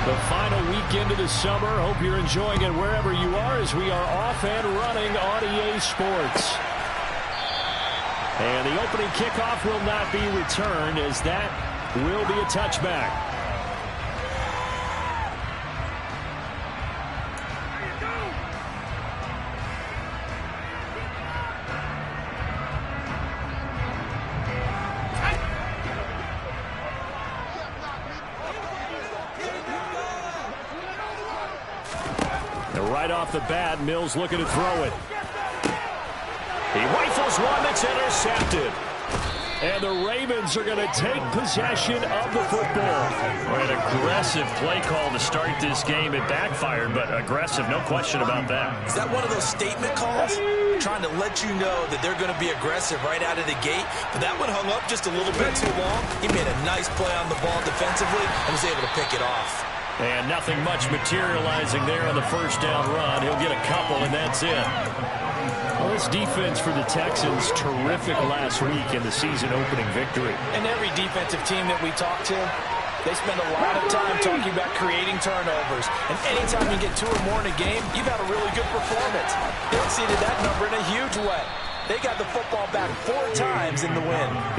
The final weekend of the summer. Hope you're enjoying it wherever you are as we are off and running on EA Sports. And the opening kickoff will not be returned as that will be a touchback. Right off the bat, Mills looking to throw it. He rifles one that's intercepted. And the Ravens are going to take possession of the football. An aggressive play call to start this game. It backfired, but aggressive, no question about that. Is that one of those statement calls? Trying to let you know that they're going to be aggressive right out of the gate. But that one hung up just a little bit too long. He made a nice play on the ball defensively and was able to pick it off. And nothing much materializing there on the first down run. He'll get a couple, and that's it. Well, this defense for the Texans, terrific last week in the season-opening victory. And every defensive team that we talk to, they spend a lot of time talking about creating turnovers. And anytime you get 2 or more in a game, you've had a really good performance. They exceeded that number in a huge way. They got the football back 4 times in the win.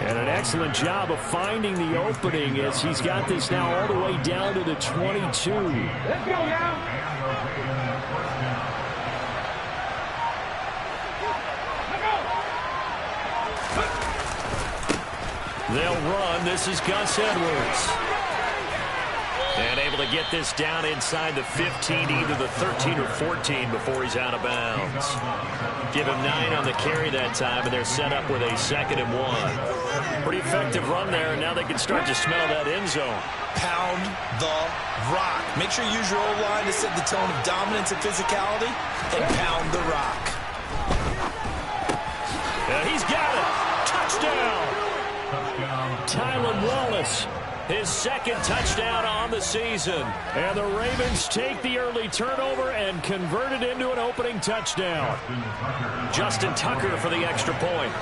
And an excellent job of finding the opening as he's got this now all the way down to the 22. Let's go now. They'll run. This is Gus Edwards. And able to get this down inside the 15, either the 13 or 14 before he's out of bounds. Give him 9 on the carry that time, and they're set up with a 2nd and 1. Pretty effective run there, and now they can start to smell that end zone. Pound the rock. Make sure you use your O-line to set the tone of dominance and physicality, and pound the rock. And he's got it. Touchdown. Tylan Wallace. His 2nd touchdown on the season. And the Ravens take the early turnover and convert it into an opening touchdown. Justin Tucker for the extra point.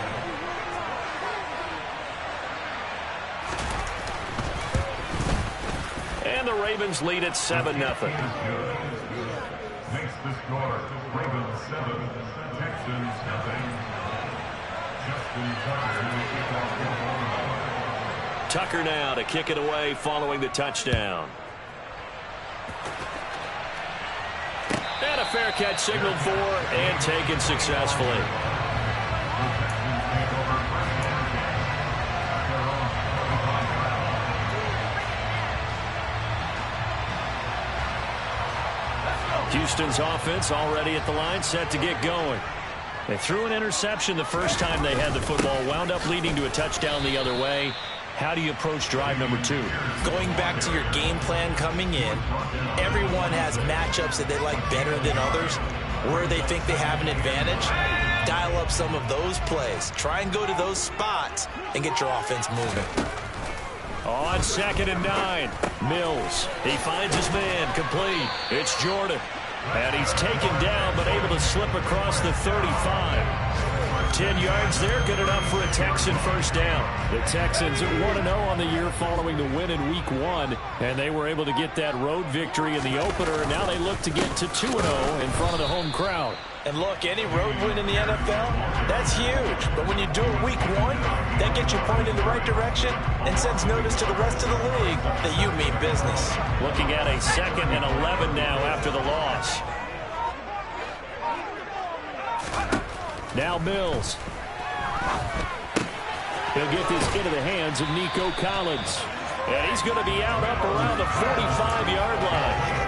And the Ravens lead at 7-0. Makes the score Ravens 7, Texans nothing. Justin Tucker will kick off the ball. Tucker now to kick it away following the touchdown. And a fair catch signaled for and taken successfully. Houston's offense already at the line, set to get going. They threw an interception the first time they had the football, wound up leading to a touchdown the other way. How do you approach drive number 2? Going back to your game plan coming in, everyone has matchups that they like better than others, where they think they have an advantage. Dial up some of those plays. Try and go to those spots and get your offense moving. On 2nd and 9, Mills. He finds his man complete. It's Jordan. And he's taken down but able to slip across the 35. 10 yards there, good enough for a Texan first down. The Texans 1-0 on the year following the win in Week 1, and they were able to get that road victory in the opener, and now they look to get to 2-0 in front of the home crowd. And look, any road win in the NFL, that's huge. But when you do it Week 1, that gets you pointed in the right direction and sends notice to the rest of the league that you mean business. Looking at a 2nd and 11 now after the loss. Now Mills. He'll get this into the hands of Nico Collins. And he's going to be out up around the 45-yard line.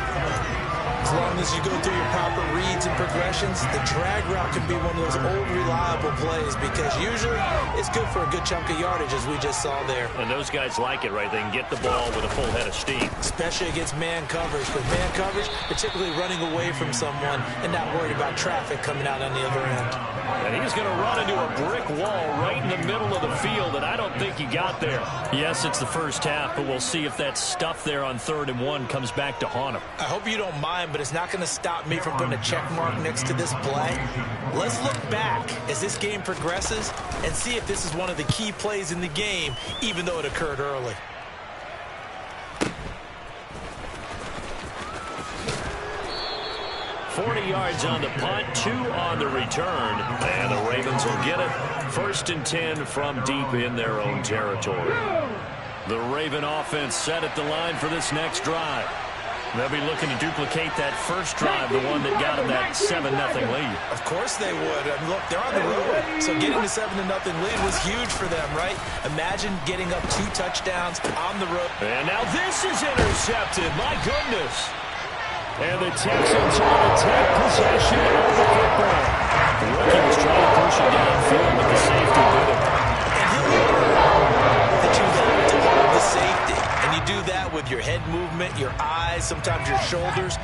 As long as you go through your proper reads and progressions, the drag route can be one of those old reliable plays because usually it's good for a good chunk of yardage, as we just saw there. And those guys like it, right? They can get the ball with a full head of steam. Especially against man coverage. Because man coverage, particularly running away from someone and not worried about traffic coming out on the other end. And he's going to run into a brick wall right in the middle of the field, and I don't think he got there. Yes, it's the first half, but we'll see if that stuff there on 3rd and 1 comes back to haunt him. I hope you don't mind, but it's not going to stop me from putting a check mark next to this play. Let's look back as this game progresses and see if this is one of the key plays in the game, even though it occurred early. 40 yards on the punt, 2 on the return, and the Ravens will get it. 1st and 10 from deep in their own territory. The Raven offense set at the line for this next drive. They'll be looking to duplicate that first drive, the one that got them that 7-0 lead. Of course they would. I mean, look, they're on the road, so getting the 7-0 lead was huge for them, right? Imagine getting up 2 touchdowns on the road. And now this is intercepted. My goodness. And the Texans are going to take possession of the football. The rookie was trying to push it downfield, but the safety did it. And he'll learn that you have to hold the safety. And you do that with your head movement, your eyes, sometimes your shoulders.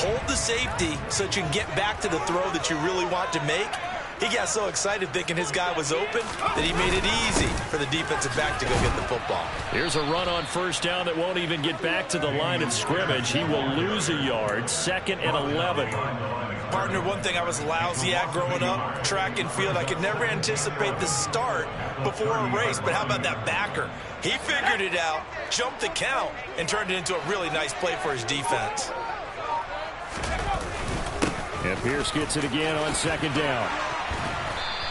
Hold the safety so that you can get back to the throw that you really want to make. He got so excited thinking his guy was open that he made it easy for the defensive back to go get the football. Here's a run on first down that won't even get back to the line of scrimmage. He will lose a yard. 2nd and 11. Partner, one thing I was lousy at growing up, track and field, I could never anticipate the start before a race, but how about that backer? He figured it out, jumped the count, and turned it into a really nice play for his defense. And Pierce gets it again on 2nd down.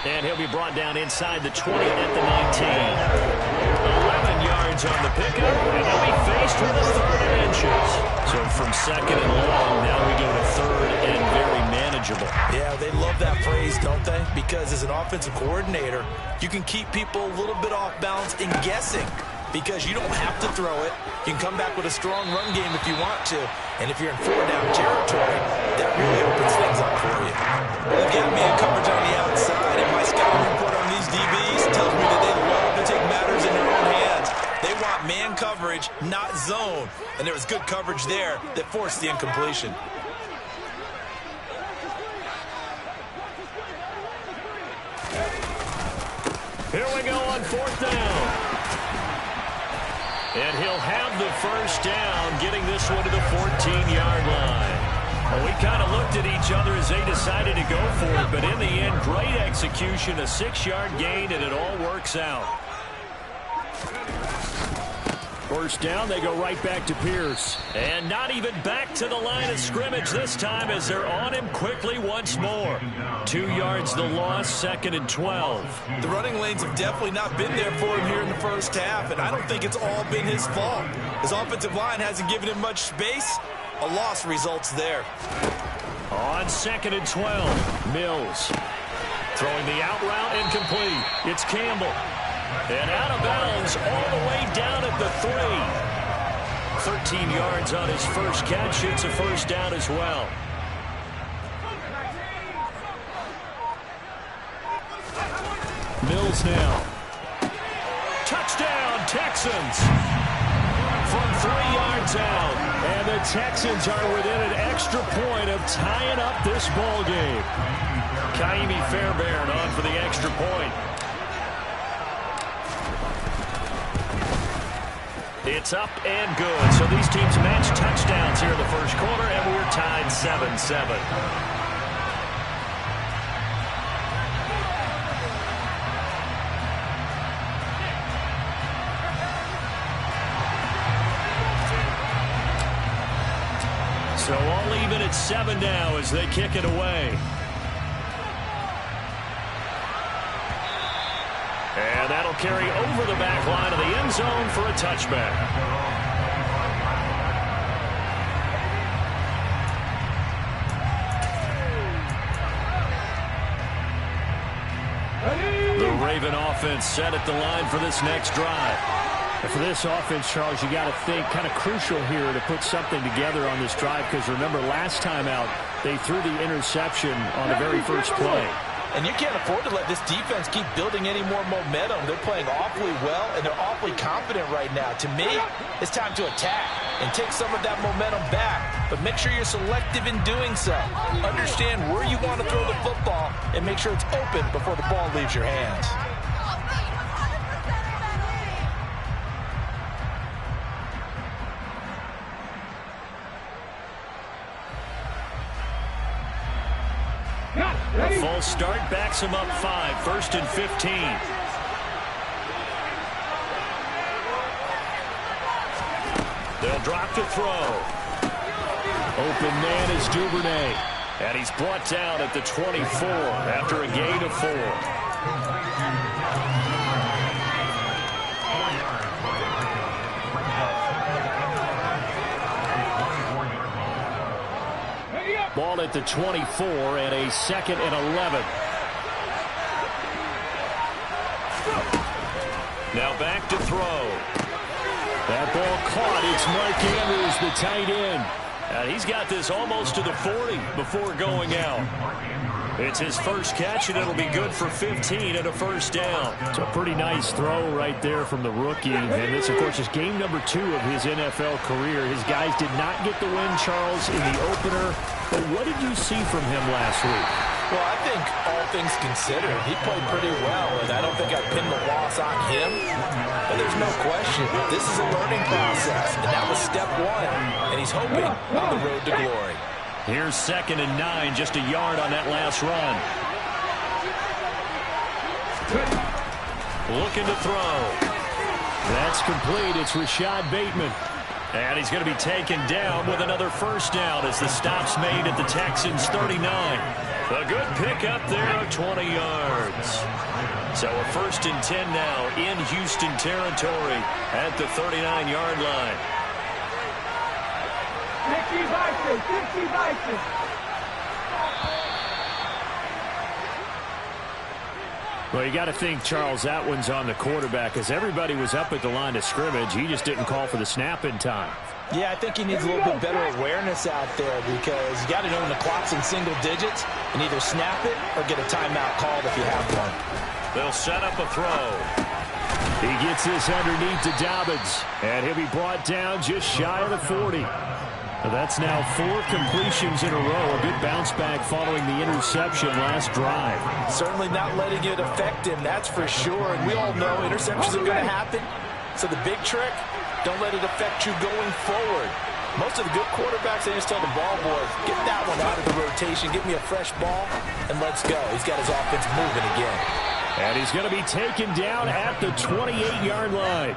And he'll be brought down inside the 20 at the 19. 11 yards on the pickup, and he'll be faced with a 3rd and inches. So from 2nd and long, now we go to 3rd and very manageable. Yeah, they love that phrase, don't they? Because as an offensive coordinator, you can keep people a little bit off balance in guessing. Because you don't have to throw it. You can come back with a strong run game if you want to. And if you're in 4-down territory, that really opens things up for you. They've got man coverage on the outside, and my scouting report on these DBs tells me that they love to take matters in their own hands. They want man coverage, not zone. And there was good coverage there that forced the incompletion. Here we go on 4th down. And he'll have the first down, getting this one to the 14-yard line. Well, we kind of looked at each other as they decided to go for it, but in the end, great execution, a 6-yard gain, and it all works out. First down, they go right back to Pierce. And not even back to the line of scrimmage this time as they're on him quickly once more. 2 yards the loss, 2nd and 12. The running lanes have definitely not been there for him here in the first half, and I don't think it's all been his fault. His offensive line hasn't given him much space. A loss results there. On 2nd and 12, Mills. Throwing the out route incomplete. It's Campbell. And out of bounds all the way down at the 3. 13 yards on his first catch. It's a first down as well. Mills now. Touchdown, Texans. From 3 yards out. And the Texans are within an extra point of tying up this ball game. Kaimi Fairbairn on for the extra point. It's up and good. So these teams match touchdowns here in the first quarter, and we're tied 7-7. So all even at 7 now as they kick it away. And that'll carry over the back line of the end zone for a touchback. The Raven offense set at the line for this next drive. And for this offense, Charles, you got to think kind of crucial here to put something together on this drive, because remember last time out they threw the interception on the very first play. And you can't afford to let this defense keep building any more momentum. They're playing awfully well, and they're awfully confident right now. To me, it's time to attack and take some of that momentum back. But make sure you're selective in doing so. Understand where you want to throw the football and make sure it's open before the ball leaves your hands. A full start backs him up 5, 1st and 15. They'll drop to throw. Open man is Duvernay. And he's brought down at the 24 after a gain of 4. Ball at the 24 and a 2nd and 11. Now back to throw. That ball caught. It's Mark Andrews, the tight end. And he's got this almost to the 40 before going out. It's his first catch, and it'll be good for 15 and a first down. It's a pretty nice throw right there from the rookie. And this, of course, is game number 2 of his NFL career. His guys did not get the win, Charles, in the opener. But what did you see from him last week? Well, I think all things considered, he played pretty well, and I don't think I pinned the loss on him. But there's no question, this is a learning process, and that was step 1, and he's hoping on the road to glory. Here's 2nd and 9, just a yard on that last run. Looking to throw. That's complete. It's Rashad Bateman. And he's going to be taken down with another first down as the stop's made at the Texans' 39. A good pickup there of 20 yards. So a 1st and 10 now in Houston territory at the 39-yard line. 50 Well, you got to think, Charles, that one's on the quarterback, as everybody was up at the line of scrimmage. He just didn't call for the snap in time. Yeah, I think he needs a little bit better awareness out there, because you got to know when the clock's in single digits and either snap it or get a timeout called if you have one. They'll set up a throw. He gets this underneath to Dobbins, and he'll be brought down just shy of the 40. That's now 4 completions in a row. A good bounce back following the interception last drive. Certainly not letting it affect him, that's for sure. And we all know interceptions are going to happen. So the big trick, don't let it affect you going forward. Most of the good quarterbacks, they just tell the ball boys, get that one out of the rotation, give me a fresh ball, and let's go. He's got his offense moving again. And he's going to be taken down at the 28-yard line.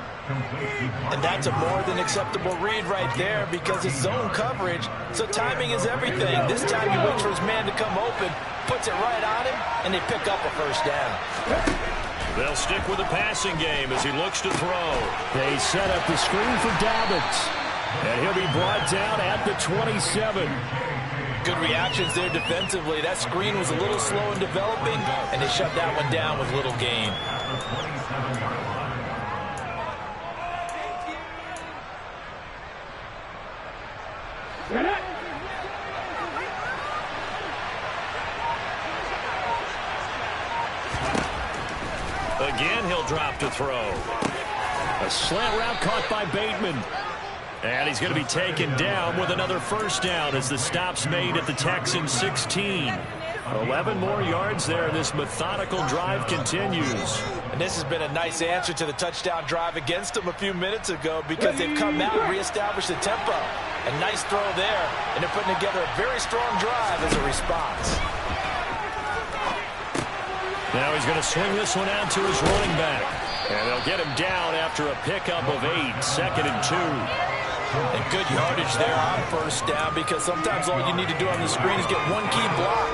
And that's a more than acceptable read right there, because it's zone coverage, so timing is everything. This time he waits for his man to come open, puts it right on him, and they pick up a first down. They'll stick with the passing game as he looks to throw. They set up the screen for Dobbins, and he'll be brought down at the 27. Good reactions there defensively. That screen was a little slow in developing, and they shut that one down with little gain. Again, he'll drop to throw. A slant route caught by Bateman. And he's going to be taken down with another first down as the stop's made at the Texans' 16. 11 more yards there, and this methodical drive continues. And this has been a nice answer to the touchdown drive against them a few minutes ago, because they've come out and reestablished the tempo. A nice throw there, and they're putting together a very strong drive as a response. Now he's going to swing this one out to his running back. And they'll get him down after a pickup of 8, 2nd and 2. And good yardage there on first down, because sometimes all you need to do on the screen is get one key block.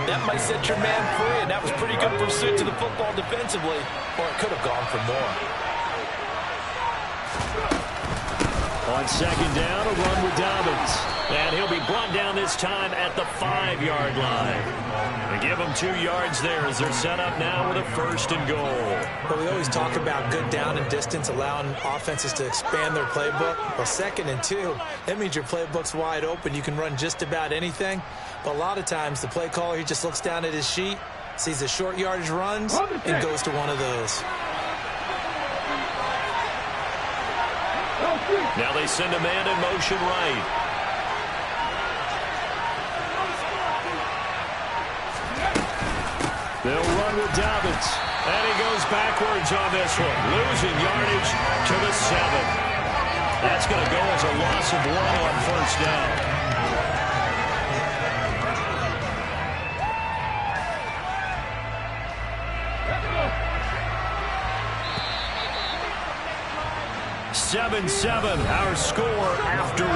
That might set your man free, and that was pretty good pursuit to the football defensively, or it could have gone for more. On 2nd down, a run with Dobbins. And he'll be brought down this time at the 5-yard line. They give him 2 yards there as they're set up now with a 1st and goal. But we always talk about good down and distance, allowing offenses to expand their playbook. Well, 2nd and 2, that means your playbook's wide open. You can run just about anything. But a lot of times the play caller, he just looks down at his sheet, sees the short yardage runs, and goes to one of those. Now they send a man in motion right. They'll run with Dobbins. And he goes backwards on this one, losing yardage to the 7. That's going to go as a loss of 1 on first down. Seven, our score after 1.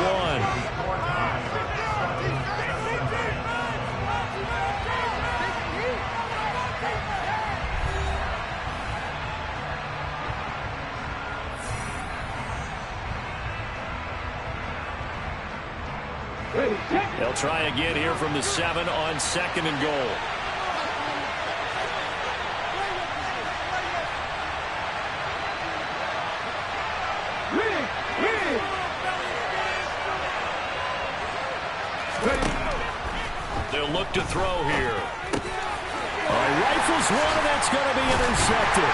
They'll try again here from the 7 on 2nd and goal. They'll look to throw here. Rifles one, and that's going to be intercepted.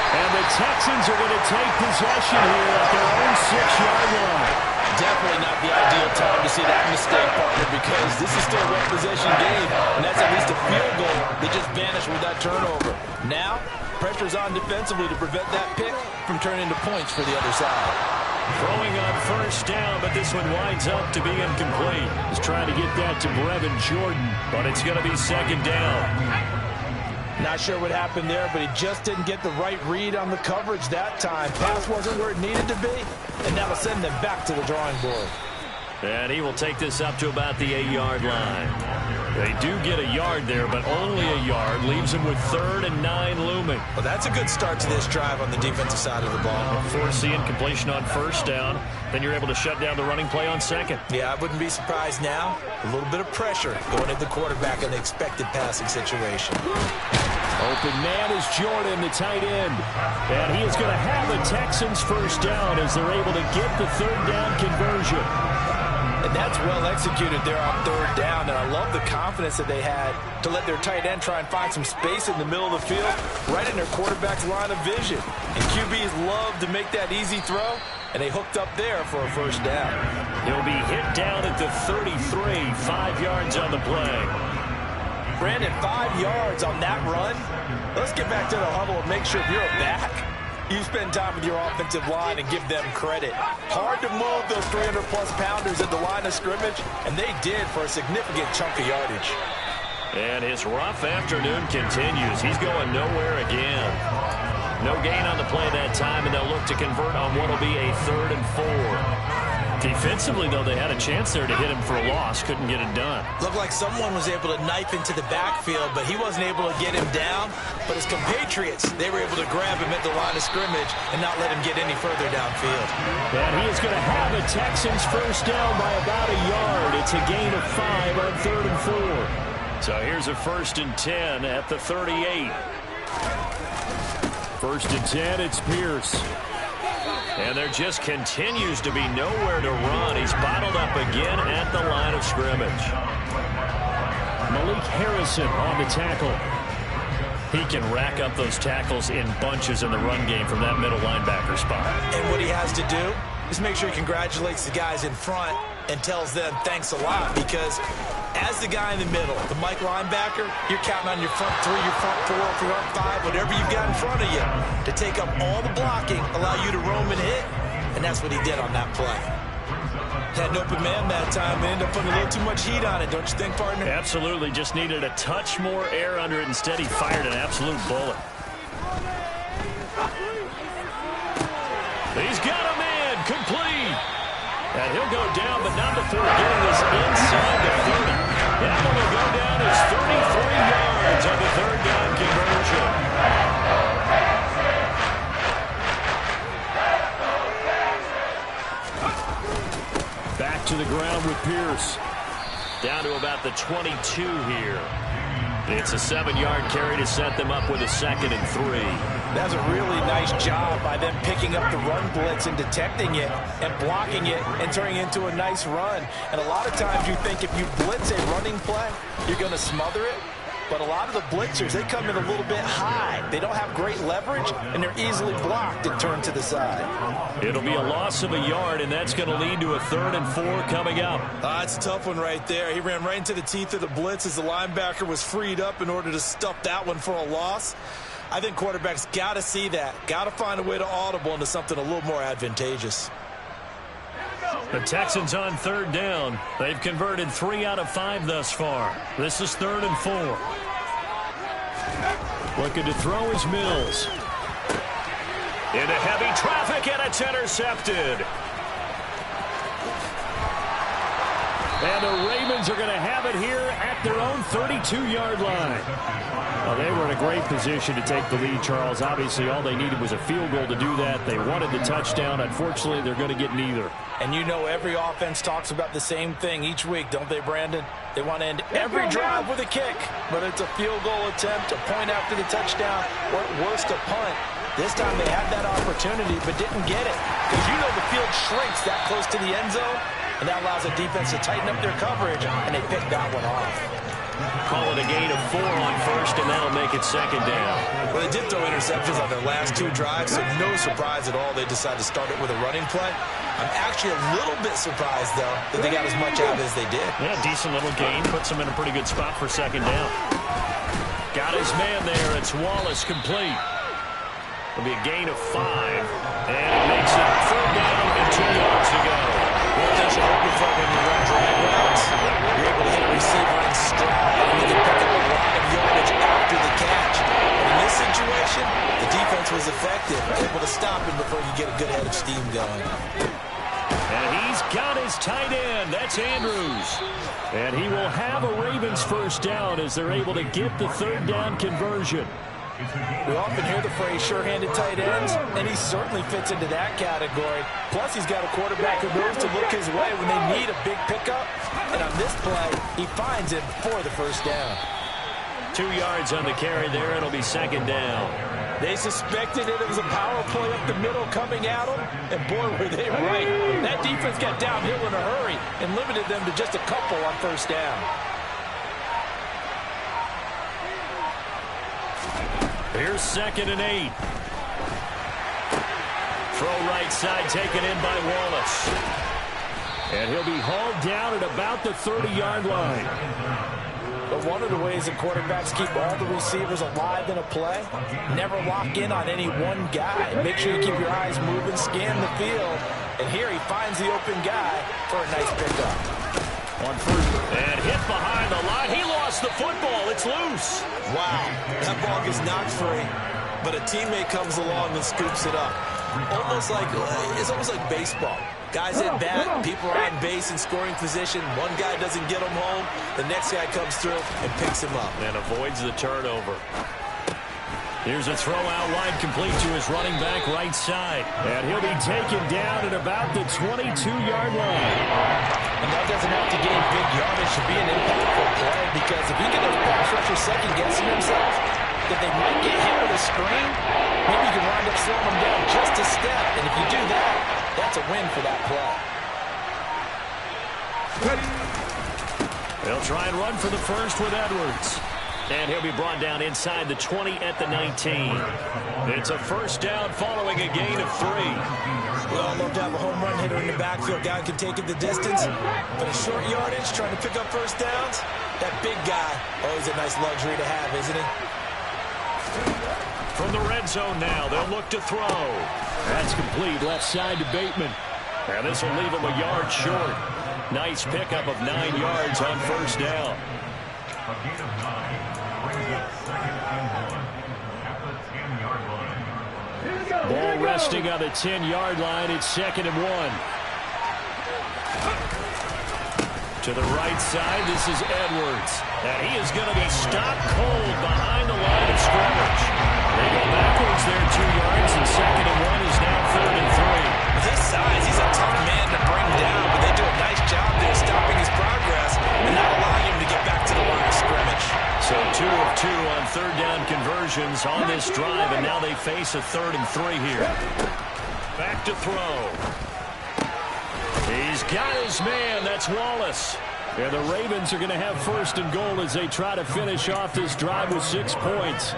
And the Texans are going to take possession here at their own 6-yard line. Definitely not the ideal time to see that mistake, partner, because this is still a one-possession game, and that's at least a field goal that just vanished with that turnover. Now, pressure's on defensively to prevent that pick from turning into points for the other side. Throwing on 1st down, but this one winds up to be incomplete. He's trying to get that to Brevin Jordan, but it's going to be 2nd down. Not sure what happened there, but he just didn't get the right read on the coverage that time. Pass wasn't where it needed to be, and that'll send them back to the drawing board. And he will take this up to about the 8-yard line. They do get a yard there, but only a yard. Leaves them with 3rd and 9 looming. Well, that's a good start to this drive on the defensive side of the ball. Forcing completion on 1st down. Then you're able to shut down the running play on 2nd. Yeah, I wouldn't be surprised now. A little bit of pressure going at the quarterback in the expected passing situation. Open man is Jordan, the tight end. And he is going to have a Texans 1st down as they're able to get the 3rd down conversion. And that's well executed there on 3rd down. And I love the confidence that they had to let their tight end try and find some space in the middle of the field, right in their quarterback's line of vision. And QBs love to make that easy throw, and they hooked up there for a 1st down. He'll be hit down at the 33, 5 yards on the play. Brandon, 5 yards on that run. Let's get back to the huddle and make sure if you're a back, you spend time with your offensive line and give them credit. Hard to move those 300-plus pounders at the line of scrimmage, and they did for a significant chunk of yardage. And his rough afternoon continues. He's going nowhere again. No gain on the play that time, and they'll look to convert on what will be a 3rd and 4. Defensively, though, they had a chance there to hit him for a loss. Couldn't get it done. Looked like someone was able to knife into the backfield, but he wasn't able to get him down. But his compatriots, they were able to grab him at the line of scrimmage and not let him get any further downfield. And he is going to have a Texans 1st down by about a yard. It's a gain of 5 on 3rd and 4. So here's a 1st and 10 at the 38. 1st and 10, it's Pierce. And there just continues to be nowhere to run. He's bottled up again at the line of scrimmage. Malik Harrison on the tackle. He can rack up those tackles in bunches in the run game from that middle linebacker spot. And what he has to do is make sure he congratulates the guys in front and tells them thanks a lot, because as the guy in the middle, the Mike linebacker, you're counting on your front 3, your front 4, front 5, whatever you've got in front of you to take up all the blocking, allow you to roam and hit, and that's what he did on that play. Had an open man that time and ended up putting a little too much heat on it, don't you think, partner? Absolutely, just needed a touch more air under it. Instead, he fired an absolute bullet. He's got a man, complete. And he'll go down, but not before getting this inside the 30. That one will go down as 33 yards on the 3rd down conversion. Back to the ground with Pierce. Down to about the 22 here. It's a 7-yard carry to set them up with a 2nd and 3. That's a really nice job by them picking up the run blitz and detecting it and blocking it and turning it into a nice run. And a lot of times you think if you blitz a running play, you're going to smother it. But a lot of the blitzers, they come in a little bit high. They don't have great leverage, and they're easily blocked and turned to the side. It'll be a loss of a yard, and that's going to lead to a 3rd and 4 coming up. That's a tough one right there. He ran right into the teeth of the blitz as the linebacker was freed up in order to stuff that one for a loss. I think quarterbacks got to see that. Got to find a way to audible into something a little more advantageous. The Texans on 3rd down. They've converted 3 out of 5 thus far. This is 3rd and 4. Looking to throw is Mills. Into heavy traffic, and it's intercepted. And a Raymond Ravens are going to have it here at their own 32-yard line. Well, they were in a great position to take the lead, Charles. Obviously, all they needed was a field goal to do that. They wanted the touchdown. Unfortunately, they're going to get neither. And you know every offense talks about the same thing each week, don't they, Brandon? They want to end every drive with a kick, but it's a field goal attempt, a point after the touchdown, or at worst, a punt. This time they had that opportunity but didn't get it because you know the field shrinks that close to the end zone, and that allows the defense to tighten up their coverage, and they picked that one off. Call it a gain of 4 on first, and that'll make it second down. Well, they did throw interceptions on their last 2 drives, so no surprise at all they decided to start it with a running play. I'm actually a little bit surprised, though, that they got as much out as they did. Yeah, decent little gain. Puts them in a pretty good spot for second down. Got his man there. It's Wallace complete. It'll be a gain of 5. And it makes it 3rd down and 2 yards to go. Well, that's what you're looking for when you run drag routes. You're able to hit a receiver in stride, and you can pick up a lot of yardage after the catch. And in this situation, the defense was effective, able to stop him before you get a good head of steam going. And he's got his tight end. That's Andrews. And he will have a Ravens first down as they're able to get the 3rd down conversion. We often hear the phrase sure-handed tight ends, and he certainly fits into that category. Plus, he's got a quarterback who knows to look his way when they need a big pickup. And on this play, he finds him for the first down. 2 yards on the carry there. It'll be second down. They suspected it was a power play up the middle coming at them, and boy, were they right. That defense got downhill in a hurry and limited them to just a couple on first down. Here's 2nd and 8. Throw right side taken in by Wallace. And he'll be hauled down at about the 30-yard line. But one of the ways that quarterbacks keep all the receivers alive in a play, never lock in on any one guy. Make sure you keep your eyes moving, scan the field. And here he finds the open guy for a nice pickup. On first, and hit behind the line. He lost the football. It's loose. Wow, that ball gets knocked free, but a teammate comes along and scoops it up. It's almost like baseball. Guys at bat, people are on base in scoring position. One guy doesn't get him home. The next guy comes through and picks him up. And avoids the turnover. Here's a throw out wide complete to his running back right side. And he'll be taken down at about the 22-yard line. And that doesn't have to gain big yardage to be an impactful play, because if you get those pass rushers second-guessing themselves, that they might get hit with a screen, maybe you can wind up slowing them down just a step. And if you do that, that's a win for that play. They'll try and run for the first with Edwards. And he'll be brought down inside the 20 at the 19. It's a first down following a gain of 3. We all love to have a home run hitter in the backfield. Guy can take it the distance. But a short yardage, trying to pick up first downs, that big guy, always a nice luxury to have, isn't he? From the red zone now, they'll look to throw. That's complete left side to Bateman. And this will leave him a yard short. Nice pickup of 9 yards on first down. A gain of 9 brings it 2nd and 1 at the 10-yard line. Ball resting on the 10-yard line. It's 2nd and 1. To the right side, this is Edwards. And he is going to be stopped cold behind the line of scrimmage. They go backwards there 2 yards, and 2nd and 1 is now 3rd and 3. With his size, he's a tough man to bring down, but they do a nice job there stopping his progress and not allowing him to get back to the line of scrimmage. So 2 of 2 on 3rd down conversions on this drive, and now they face a 3rd and 3 here. Back to throw. He's got his man. That's Wallace. And the Ravens are going to have 1st and goal as they try to finish off this drive with 6 points.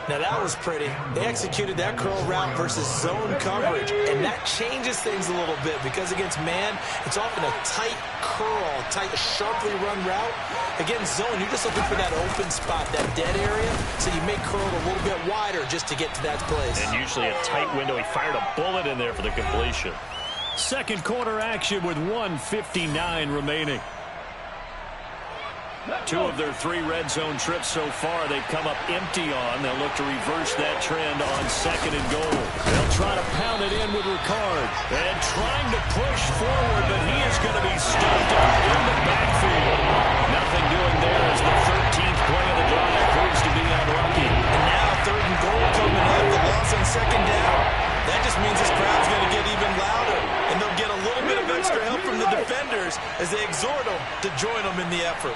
Now that was pretty. They executed that curl route versus zone coverage, and that changes things a little bit because against man, it's often a tight curl, tight, sharply run route. Against zone, you're just looking for that open spot, that dead area, so you may curl it a little bit wider just to get to that place. And usually a tight window. He fired a bullet in there for the completion. Second quarter action with 1:59 remaining. 2 of their 3 red zone trips so far they've come up empty on. They'll look to reverse that trend on 2nd and goal. They'll try to pound it in with Ricard. And trying to push forward, but he is going to be stopped up in the backfield. players as they exhort them to join them in the effort.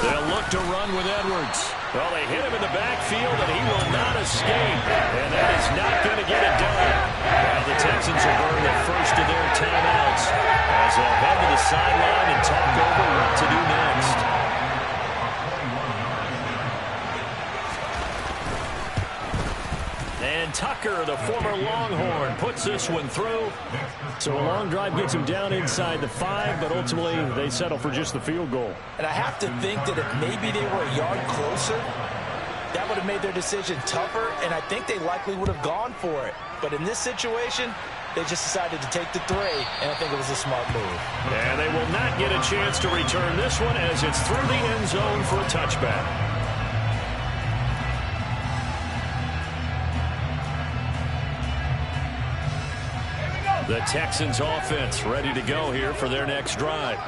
They'll look to run with Edwards. Well, they hit him in the backfield, and he will not escape. And that is not going to get it done. Now the Texans will burn the first of their timeouts as they'll head to the sideline and talk over what to do next. And Tucker, the former Longhorn, puts this one through. So a long drive gets him down inside the 5, but ultimately they settle for just the field goal. And I have to think that if maybe they were a yard closer, that would have made their decision tougher, and I think they likely would have gone for it. But in this situation, they just decided to take the 3, and I think it was a smart move. And they will not get a chance to return this one as it's through the end zone for a touchback. The Texans offense ready to go here for their next drive.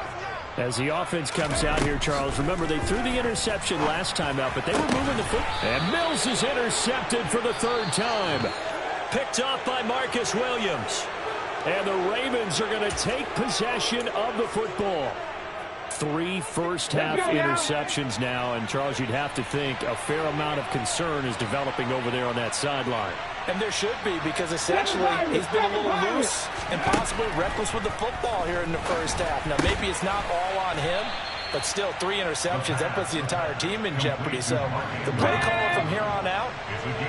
As the offense comes out here, Charles, remember they threw the interception last time out, but they were moving the foot. And Mills is intercepted for the 3rd time. Picked off by Marcus Williams. And the Ravens are going to take possession of the football. 3 first-half interceptions now, and Charles, you'd have to think a fair amount of concern is developing over there on that sideline. And there should be, because essentially he's been a little loose and possibly reckless with the football here in the first half. Now, maybe it's not all on him, but still 3 interceptions. That puts the entire team in jeopardy. So the play caller from here on out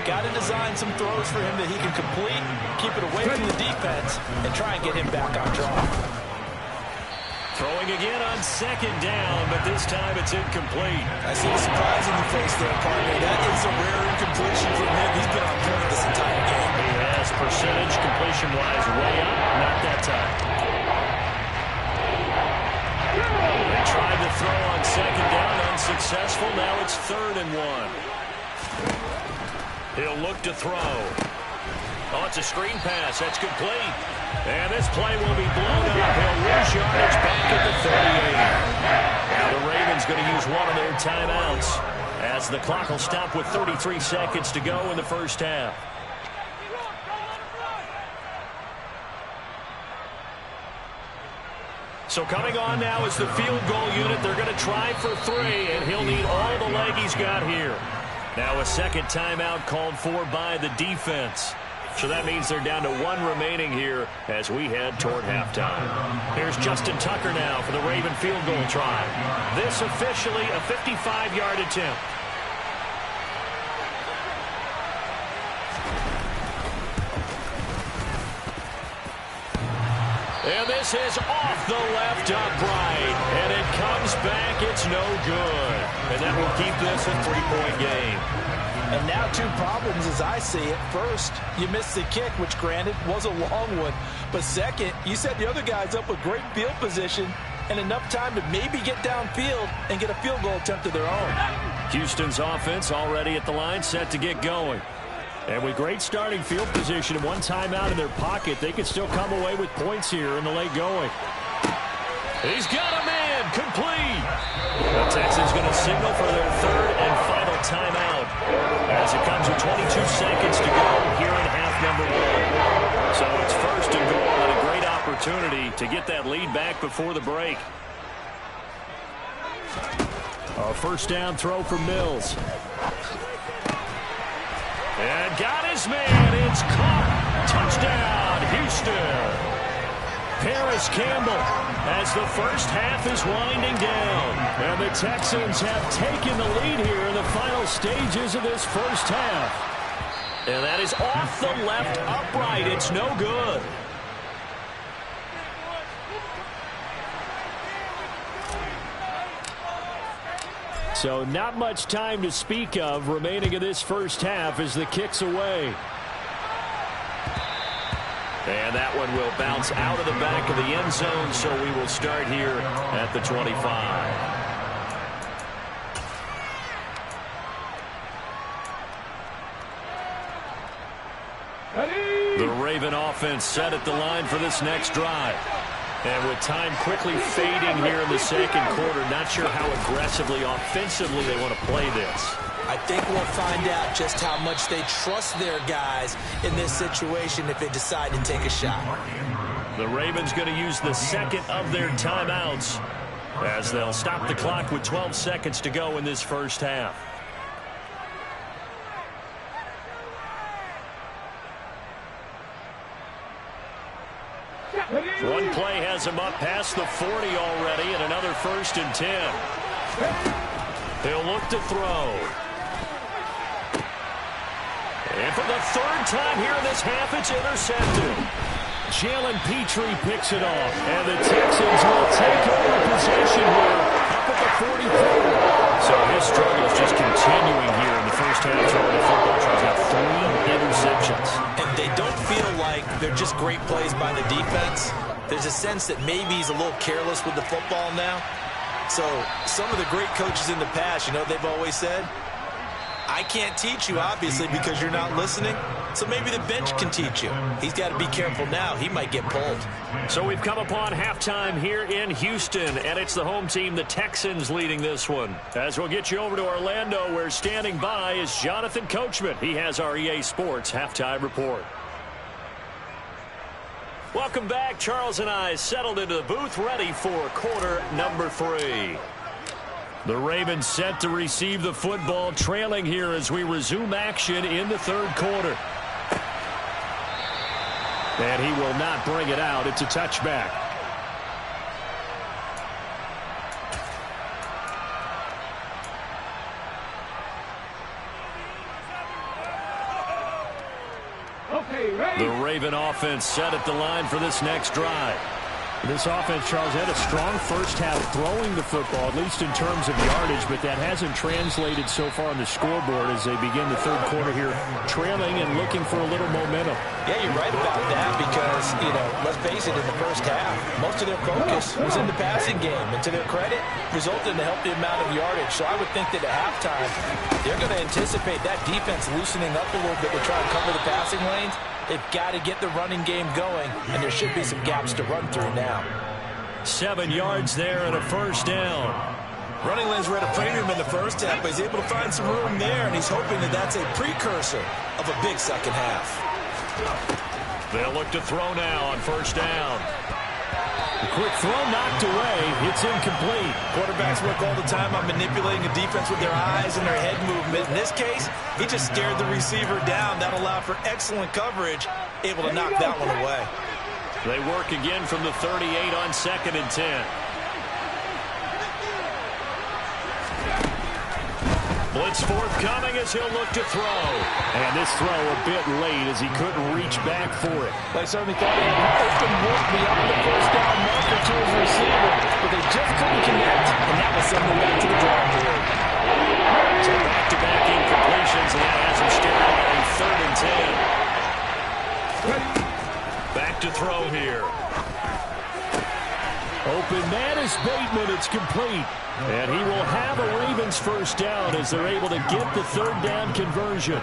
got to design some throws for him that he can complete, keep it away from the defense, and try and get him back on track. Throwing again on 2nd down, but this time it's incomplete. I see a surprise in the face there, partner. That is a rare incompletion from him. He's been on point this entire game. He has percentage completion-wise way up. Not that time. They tried to throw on 2nd down, unsuccessful. Now it's 3rd and 1. He'll look to throw. Oh, it's a screen pass. That's complete. And this play will be blown up. He'll lose yardage back at the 38. Now the Ravens going to use one of their timeouts as the clock will stop with 33 seconds to go in the first half. So coming on now is the field goal unit. They're going to try for 3, and he'll need all the leg he's got here. Now a second timeout called for by the defense. So that means they're down to 1 remaining here as we head toward halftime. Here's Justin Tucker now for the Raven field goal try. This officially a 55-yard attempt. And this is off the left upright. And it comes back. It's no good. And that will keep this a 3-point game. And now 2 problems as I see it. First, you missed the kick, which granted was a long one. But second, you set the other guys up with great field position and enough time to maybe get downfield and get a field goal attempt of their own. Houston's offense already at the line, set to get going. And with great starting field position and 1 timeout in their pocket, they could still come away with points here in the late going. He's got a man, complete. The Texans going to signal for their 3rd and final timeout as it comes with 22 seconds to go here in half number 1. So it's 1st and goal and a great opportunity to get that lead back before the break. A first down throw for Mills. And got his man. It's caught. Touchdown, Houston. Paris Campbell as the first half is winding down. And the Texans have taken the lead here in the final stages of this first half. And that is off the left upright. It's no good. So not much time to speak of remaining in this first half as the kick's away. And that one will bounce out of the back of the end zone, so we will start here at the 25. The Raven offense set at the line for this next drive. And with time quickly fading here in the second quarter, not sure how aggressively, offensively they want to play this. I think we'll find out just how much they trust their guys in this situation if they decide to take a shot. The Ravens going to use the second of their timeouts as they'll stop the clock with 12 seconds to go in this first half. One play has him up past the 40 already, and another 1st and 10. He'll look to throw. And for the 3rd time here in this half, it's intercepted. Jalen Petrie picks it off, and the Texans will take over possession here up at the 44. So his struggle is just continuing here in the first half. Throwing the football, he's got 3 interceptions. And they don't feel like they're just great plays by the defense. There's a sense that maybe he's a little careless with the football now. So some of the great coaches in the past, you know, they've always said, I can't teach you, obviously, because you're not listening. So maybe the bench can teach you. He's got to be careful now. He might get pulled. So we've come upon halftime here in Houston, and it's the home team, the Texans, leading this one. As we'll get you over to Orlando, where standing by is Jonathan Coachman. He has our EA Sports halftime report. Welcome back. Charles and I settled into the booth, ready for quarter number 3. The Ravens set to receive the football, trailing here as we resume action in the 3rd quarter. And he will not bring it out. It's a touchback. The Raven offense set at the line for this next drive. This offense, Charles, had a strong first half throwing the football, at least in terms of yardage, but that hasn't translated so far on the scoreboard as they begin the 3rd quarter here, trailing and looking for a little momentum. Yeah, you're right about that because, you know, let's face it, in the first half, most of their focus was in the passing game, and to their credit, resulted in a healthy amount of yardage. So I would think that at halftime, they're going to anticipate that defense loosening up a little bit to try and cover the passing lanes. They've got to get the running game going, and there should be some gaps to run through now. 7 yards there and a 1st down. Running lanes were at a premium in the first half, but he's able to find some room there, and he's hoping that that's a precursor of a big second half. They'll look to throw now on 1st down. The quick throw knocked away. It's incomplete. Quarterbacks work all the time on manipulating a defense with their eyes and their head movement. In this case, he just stared the receiver down. That allowed for excellent coverage, able to knock that one away. They work again from the 38 on 2nd and 10. Blitz forthcoming as he'll look to throw. And this throw a bit late as he couldn't reach back for it. They certainly thought he had an open look beyond the 1st down marker to his receiver, but they just couldn't connect, and that was sending back to the drawing board. So back-to-back incompletions, and that has him staring at a 3rd and 10. Back to throw here. Open man is Bateman. It's complete. And he will have a Ravens 1st down as they're able to get the 3rd down conversion.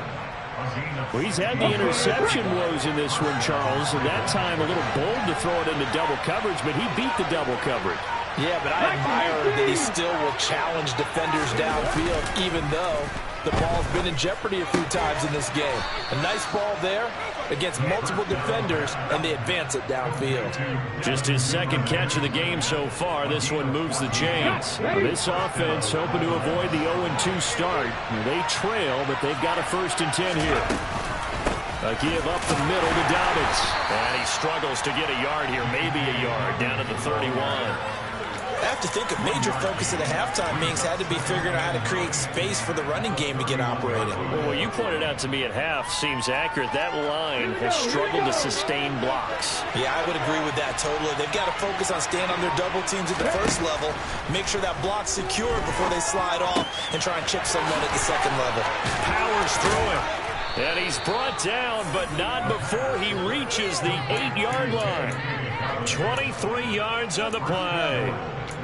Well, he's had the interception woes in this one, Charles, and that time a little bold to throw it into double coverage, but he beat the double coverage. Yeah, but I admire that he still will challenge defenders downfield, even though the ball's been in jeopardy a few times in this game. A nice ball there against multiple defenders, and they advance it downfield. Just his 2nd catch of the game so far. This one moves the chains. This offense hoping to avoid the 0-2 start. They trail, but they've got a 1st and 10 here. A give up the middle to Dobbins. And he struggles to get a yard here, maybe a yard, down at the 31. I have to think a major focus of the halftime meetings had to be figuring out how to create space for the running game to get operating. Well, what you pointed out to me at half seems accurate. That line has struggled to sustain blocks. Yeah, I would agree with that totally. They've got to focus on staying on their double teams at the 1st level, make sure that block's secure before they slide off and try and chip someone at the 2nd level. Powers through it. And he's brought down, but not before he reaches the 8-yard line. 23 yards on the play.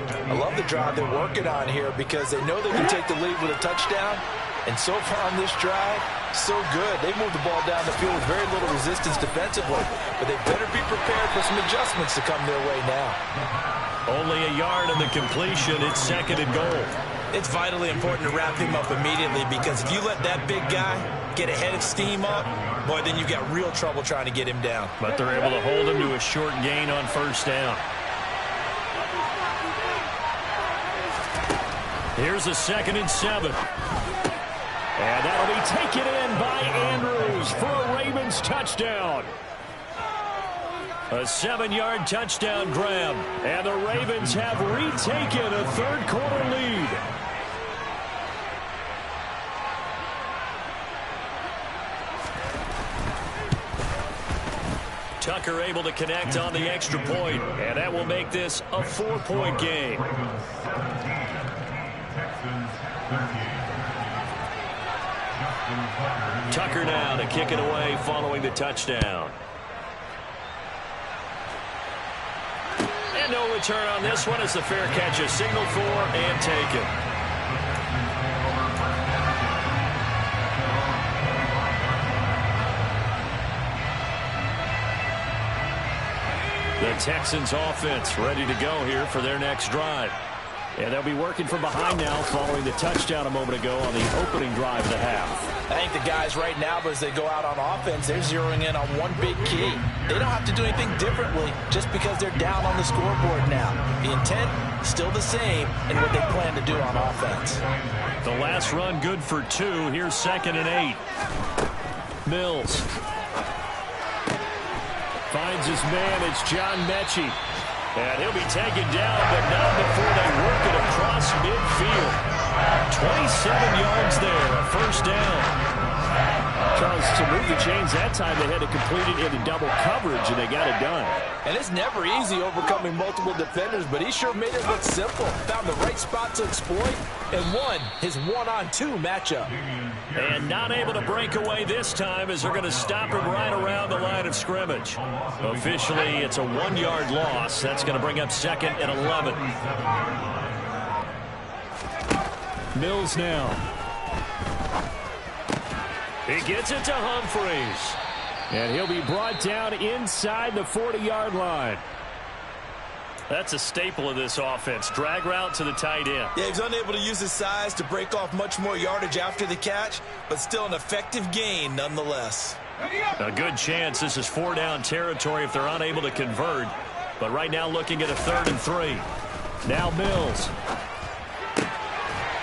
I love the drive they're working on here because they know they can take the lead with a touchdown, And so far on this drive, so good. They moved the ball down the field with very little resistance defensively. But they better be prepared for some adjustments to come their way now. Only a yard on the completion. It's 2nd and goal. It's vitally important to wrap him up immediately, because if you let that big guy get a head of steam up, boy, then you've got real trouble trying to get him down. But they're able to hold him to a short gain on 1st down. Here's a 2nd and 7. And that'll be taken in by Andrews for a Ravens touchdown. A 7-yard touchdown grab. And the Ravens have retaken a 3rd-quarter lead. Tucker able to connect on the extra point, and that will make this a 4-point game. Tucker now to kick it away following the touchdown. And no return on this one as the fair catch is signaled for and taken. The Texans offense ready to go here for their next drive. And they'll be working from behind now following the touchdown a moment ago on the opening drive of the half. I think the guys right now, as they go out on offense, they're zeroing in on one big key. They don't have to do anything differently just because they're down on the scoreboard now. The intent, still the same in what they plan to do on offense. The last run good for 2. Here's 2nd and 8. Mills finds his man. It's John Mechie. And he'll be taken down, but not before they work it across midfield. 27 yards there, a 1st down. Charles, to move the chains that time, they had to complete it into double coverage, and they got it done. And it's never easy overcoming multiple defenders, but he sure made it look simple. Found the right spot to exploit and won his 1-on-2 matchup. And not able to break away this time as they're going to stop him right around the line of scrimmage. Officially, it's a 1-yard loss. That's going to bring up 2nd and 11. Mills now. He gets it to Humphreys. And he'll be brought down inside the 40-yard line. That's a staple of this offense. Drag route to the tight end. Yeah, he's unable to use his size to break off much more yardage after the catch, but still an effective gain nonetheless. A good chance this is 4-down territory if they're unable to convert. But right now looking at a 3rd and 3. Now Mills.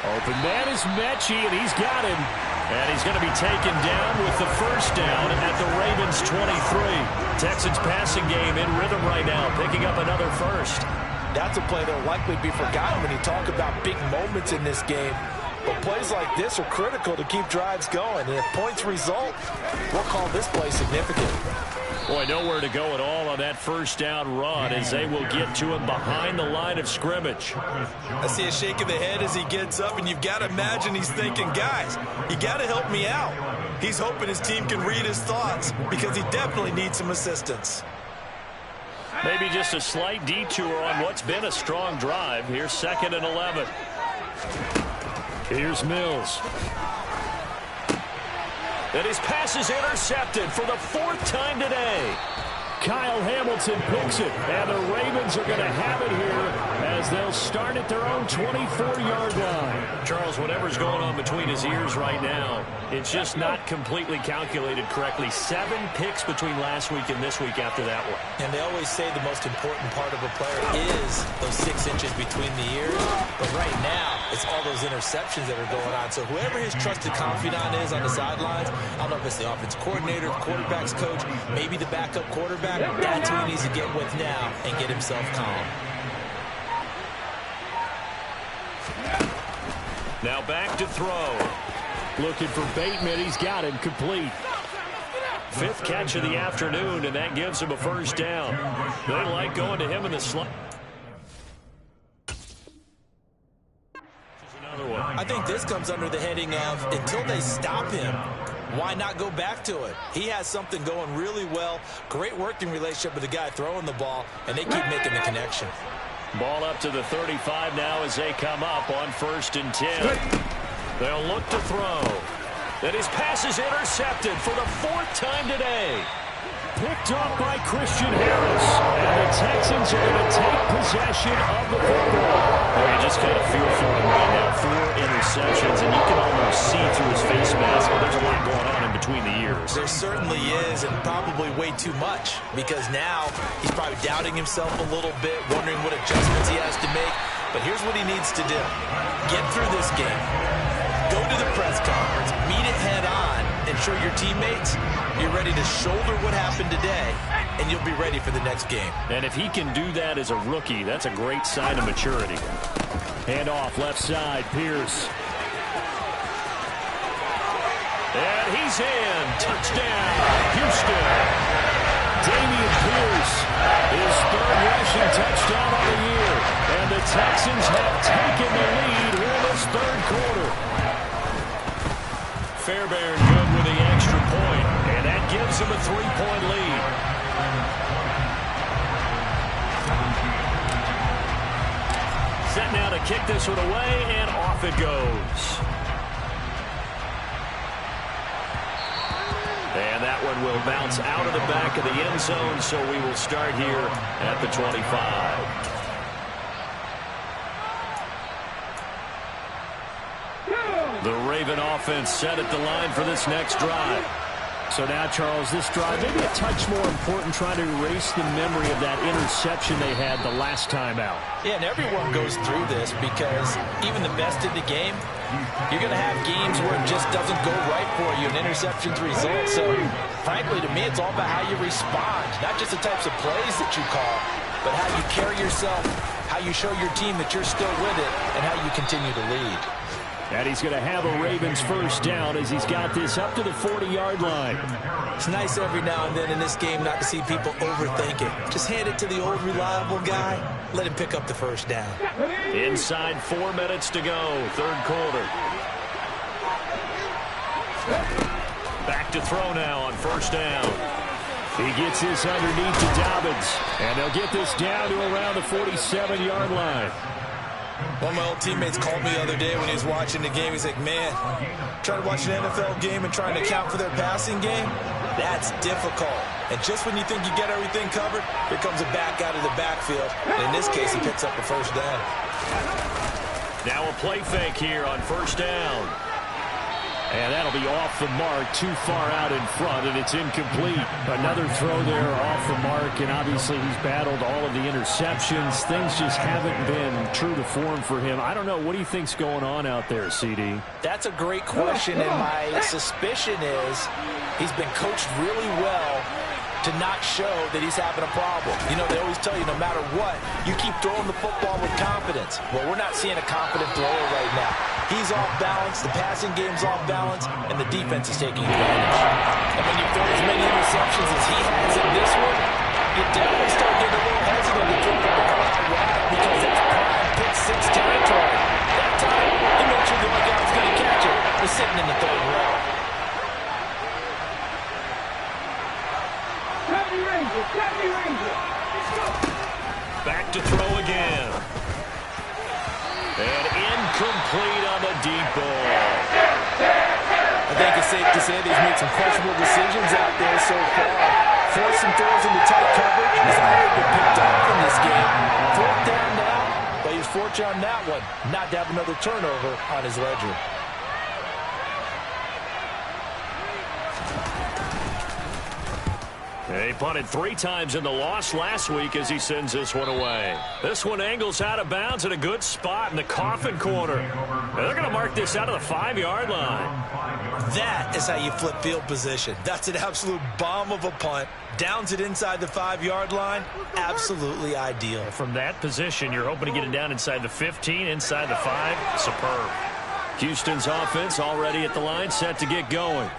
Open man is Mechie, and he's got him. And he's going to be taken down with the 1st down at the Ravens 23. Texans passing game in rhythm right now, picking up another 1st. That's a play that will likely be forgotten when you talk about big moments in this game. But plays like this are critical to keep drives going. And if points result, we'll call this play significant. Boy, nowhere to go at all on that 1st down run as they will get to him behind the line of scrimmage. I see a shake of the head as he gets up, and you've got to imagine he's thinking, guys, you got to help me out. He's hoping his team can read his thoughts because he definitely needs some assistance. Maybe just a slight detour on what's been a strong drive. Here's 2nd and 11. Here's Mills. And his pass is intercepted for the 4th time today. Kyle Hamilton picks it, and the Ravens are going to have it here as they'll start at their own 24-yard line. Charles, whatever's going on between his ears right now, it's just not completely calculated correctly. 7 picks between last week and this week after that one. And they always say the most important part of a player is those 6 inches between the ears. But right now, it's all those interceptions that are going on. So whoever his trusted confidant is on the sidelines, I don't know if it's the offensive coordinator, the quarterback's coach, maybe the backup quarterback, that's who he needs to get with now and get himself calm. Now back to throw. Looking for Bateman. He's got him complete. 5th catch of the afternoon, and that gives him a 1st down. They like going to him in the slot. I think this comes under the heading of until they stop him, why not go back to it? He has something going really well. Great working relationship with the guy throwing the ball, and they keep making the connection. Ball up to the 35 now as they come up on 1st and 10. They'll look to throw. And his pass is intercepted for the 4th time today. Picked off by Christian Harris. And the Texans are going to take possession of the football. Well, you just kind of feel for him right now. 4 interceptions, and you can almost see through his face mask. Well, there's a lot going on in between the ears. There certainly is, and probably way too much, because now he's probably doubting himself a little bit, wondering what adjustments he has to make. But here's what he needs to do. Get through this game. Go to the press conference. Meet it head on. And show your teammates you're ready to shoulder what happened today, and you'll be ready for the next game. And if he can do that as a rookie, that's a great sign of maturity. Hand off left side, Pierce. And he's in. Touchdown, Houston. Dameon Pierce, his 3rd rushing touchdown of the year. And the Texans have taken the lead here in this 3rd quarter. Fairbairn good with the extra point, and that gives him a 3-point lead. Set now to kick this one away, and off it goes. And that one will bounce out of the back of the end zone, so we will start here at the 25. The Raven offense set at the line for this next drive. So now, Charles, this drive maybe a touch more important, trying to erase the memory of that interception they had the last time out. Yeah, and everyone goes through this because even the best in the game, you're going to have games where it just doesn't go right for you, and interceptions result. So, frankly, to me, it's all about how you respond, not just the types of plays that you call, but how you carry yourself, how you show your team that you're still with it, and how you continue to lead. And he's going to have a Ravens 1st down as he's got this up to the 40-yard line. It's nice every now and then in this game not to see people overthink it. Just hand it to the old reliable guy. Let him pick up the 1st down. Inside 4 minutes to go, 3rd quarter. Back to throw now on 1st down. He gets this underneath to Dobbins. And they'll get this down to around the 47-yard line. One of my old teammates called me the other day when he was watching the game. He's like, man, trying to watch an NFL game and trying to account for their passing game, that's difficult. And just when you think you get everything covered, here comes a back out of the backfield. And in this case, he picks up the 1st down. Now a play fake here on 1st down. And that'll be off the mark, too far out in front, and it's incomplete. Another throw there off the mark, and obviously he's battled all of the interceptions. Things just haven't been true to form for him. I don't know. What do you think's going on out there, CD? That's a great question, and my suspicion is he's been coached really well to not show that he's having a problem. You know, they always tell you no matter what, you keep throwing the football with confidence. Well, we're not seeing a confident thrower right now. He's off balance, the passing game's off balance, and the defense is taking advantage. And when you throw as many interceptions as he has in this one, you definitely start getting a little hesitant to throw the ball out wide because that's prime pick-6 territory. That time, he made sure the other guy was going to catch it. Was sitting in the 3rd row. Back to throw again. And incomplete on the deep ball. I think it's safe to say that he's made some questionable decisions out there so far. Forcing throws into tight coverage. He's already been picked off in this game. 4th down now, but he's fortunate on that one not to have another turnover on his ledger. He punted 3 times in the loss last week as he sends this one away. This one angles out of bounds at a good spot in the coffin corner. And they're going to mark this out of the 5-yard line. That is how you flip field position. That's an absolute bomb of a punt. Downs it inside the 5-yard line. Absolutely ideal. From that position, you're hoping to get it down inside the 15, inside the 5. Superb. Houston's offense already at the line, set to get going.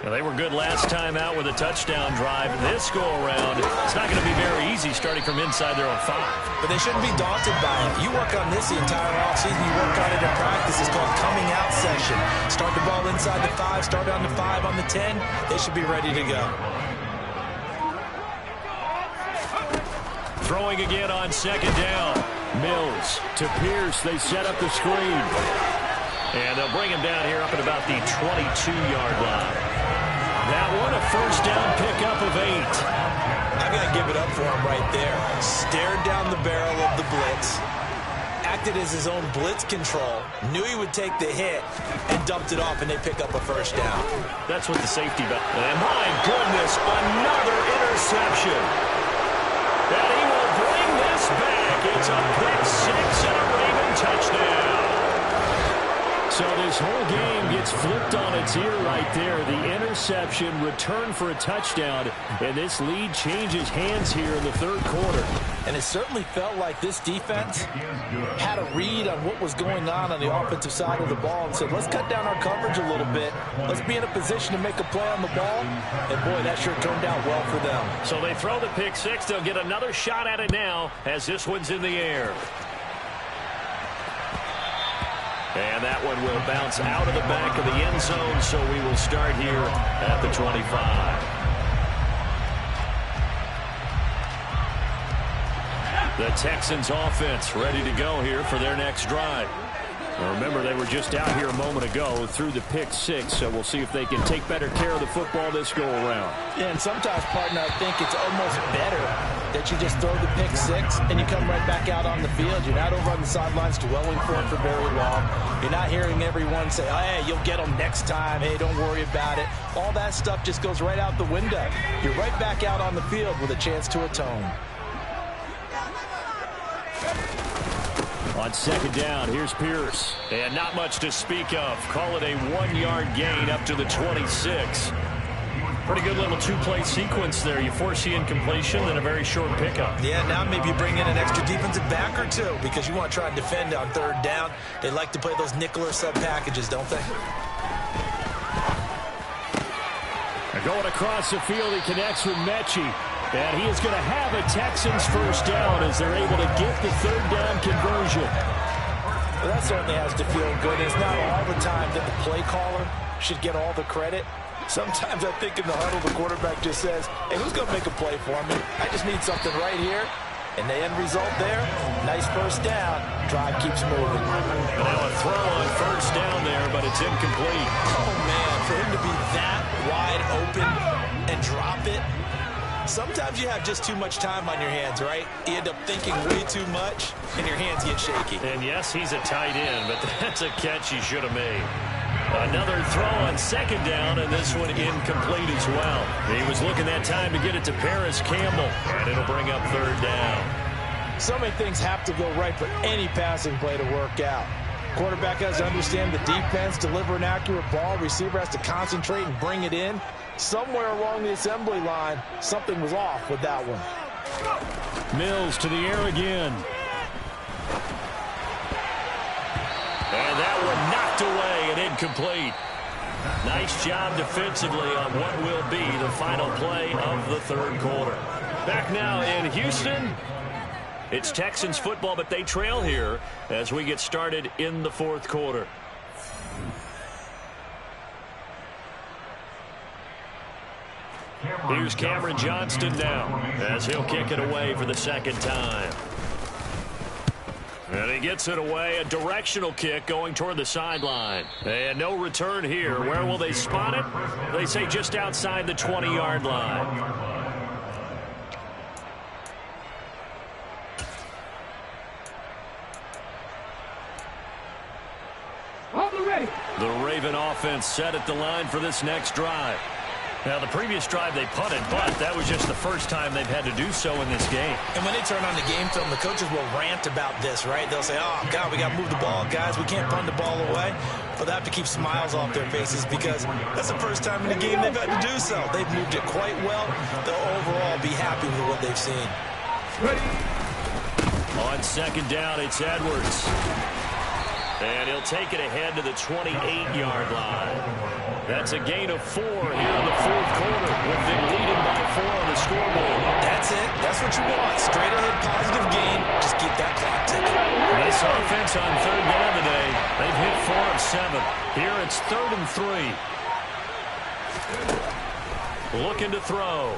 Well, they were good last time out with a touchdown drive. This go-around, it's not going to be very easy starting from inside their own 5. But they shouldn't be daunted by it. You work on this the entire offseason. You work on it in practice. It's called coming out session. Start the ball inside the 5, start on the 5, on the 10. They should be ready to go. Throwing again on 2nd down. Mills to Pierce. They set up the screen. And they'll bring him down here up at about the 22-yard line. That one, a first down pickup of 8. I've got to give it up for him right there. Stared down the barrel of the blitz, acted as his own blitz control, knew he would take the hit, and dumped it off, and they pick up a first down. That's what the safety belt. And my goodness, another interception. And he will bring this back. It's a pick 6 and a Raven touchdown. So this whole game gets flipped on its ear right there. The interception, return for a touchdown, and this lead changes hands here in the third quarter. And it certainly felt like this defense had a read on what was going on the offensive side of the ball and said, let's cut down our coverage a little bit. Let's be in a position to make a play on the ball. And, boy, that sure turned out well for them. So they throw the pick 6. They'll get another shot at it now as this one's in the air. And that one will bounce out of the back of the end zone, so we will start here at the 25. The Texans offense ready to go here for their next drive. Now remember, they were just out here a moment ago through the pick 6, so we'll see if they can take better care of the football this go around. Yeah, and sometimes, partner, I think it's almost better that you just throw the pick 6 and you come right back out on the field. You're not over on the sidelines dwelling for it for very long. You're not hearing everyone say, oh, hey, you'll get them next time. Hey, don't worry about it. All that stuff just goes right out the window. You're right back out on the field with a chance to atone. On second down, here's Pierce. And not much to speak of. Call it a 1-yard gain up to the 26. Pretty good little two-play sequence there. You force the incompletion, then a very short pickup. Yeah, now maybe you bring in an extra defensive back or two because you want to try and defend on third down. They like to play those nickel or sub packages, don't they? They're going across the field. He connects with Mechie. And he is going to have a Texans first down as they're able to get the third down conversion. Well, that certainly has to feel good. It's not all the time that the play caller should get all the credit. Sometimes I think in the huddle, the quarterback just says, hey, who's going to make a play for me? I just need something right here. And the end result there, nice first down. Drive keeps moving. Now a throw on first down there, but it's incomplete. Oh, man, for him to be that wide open and drop it. Sometimes you have just too much time on your hands, right? You end up thinking way too much, and your hands get shaky. And yes, he's a tight end, but that's a catch he should have made. Another throw on second down, and this one incomplete as well. He was looking that time to get it to Paris Campbell, and it'll bring up third down. So many things have to go right for any passing play to work out. Quarterback has to understand the defense, deliver an accurate ball. Receiver has to concentrate and bring it in. Somewhere along the assembly line, something was off with that one. Mills to the air again. And that one knocked away and incomplete. Nice job defensively on what will be the final play of the third quarter. Back now in Houston. It's Texans football, but they trail here as we get started in the fourth quarter. Here's Cameron Johnston now as he'll kick it away for the second time. And he gets it away, a directional kick going toward the sideline. And no return here. Where will they spot it? They say just outside the 20-yard line. The Raven offense set at the line for this next drive. Now, the previous drive they punted, but that was just the first time they've had to do so in this game. And when they turn on the game film, the coaches will rant about this, right? They'll say, oh, God, we got to move the ball, guys. We can't punt the ball away. But they have to keep smiles off their faces because that's the first time in the game they've had to do so. They've moved it quite well. They'll overall be happy with what they've seen. Ready. On second down, it's Edwards. And he'll take it ahead to the 28-yard line. That's a gain of 4 here in the fourth quarter with them leading by 4 on the scoreboard. That's it. That's what you want. Straight ahead positive gain. Just keep that clock ticking. This offense on third down today, they've hit 4 of 7. Here it's 3rd and 3. Looking to throw.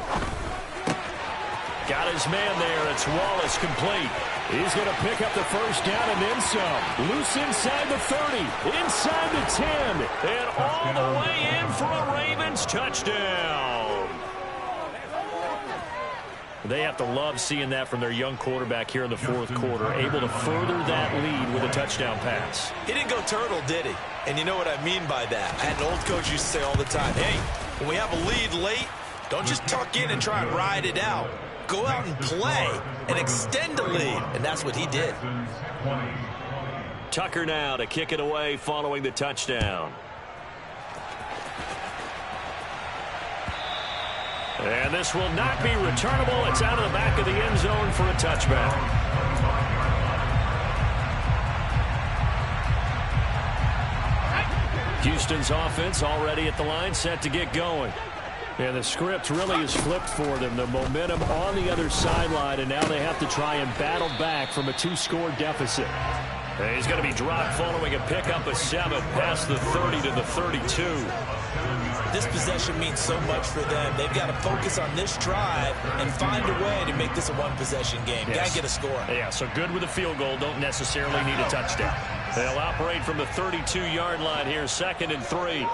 Got his man there. It's Wallace complete. He's going to pick up the first down and then some. Loose inside the 30, inside the 10, and all the way in for a Ravens touchdown. They have to love seeing that from their young quarterback here in the fourth quarter, able to further that lead with a touchdown pass. He didn't go turtle, did he? And you know what I mean by that. I had an old coach used to say all the time, hey, when we have a lead late, don't just tuck in and try and ride it out. Go out and play and extend the lead. And that's what he did. Tucker now to kick it away following the touchdown. And this will not be returnable. It's out of the back of the end zone for a touchback. Houston's offense already at the line, set to get going. And the script really is flipped for them. The momentum on the other sideline, and now they have to try and battle back from a 2-score deficit. And he's going to be dropped following a pickup of 7 past the 30 to the 32. This possession means so much for them. They've got to focus on this drive and find a way to make this a one-possession game. Yes. Got to get a score. Yeah, so good with a field goal. Don't necessarily need a touchdown. They'll operate from the 32-yard line here, 2nd and 3.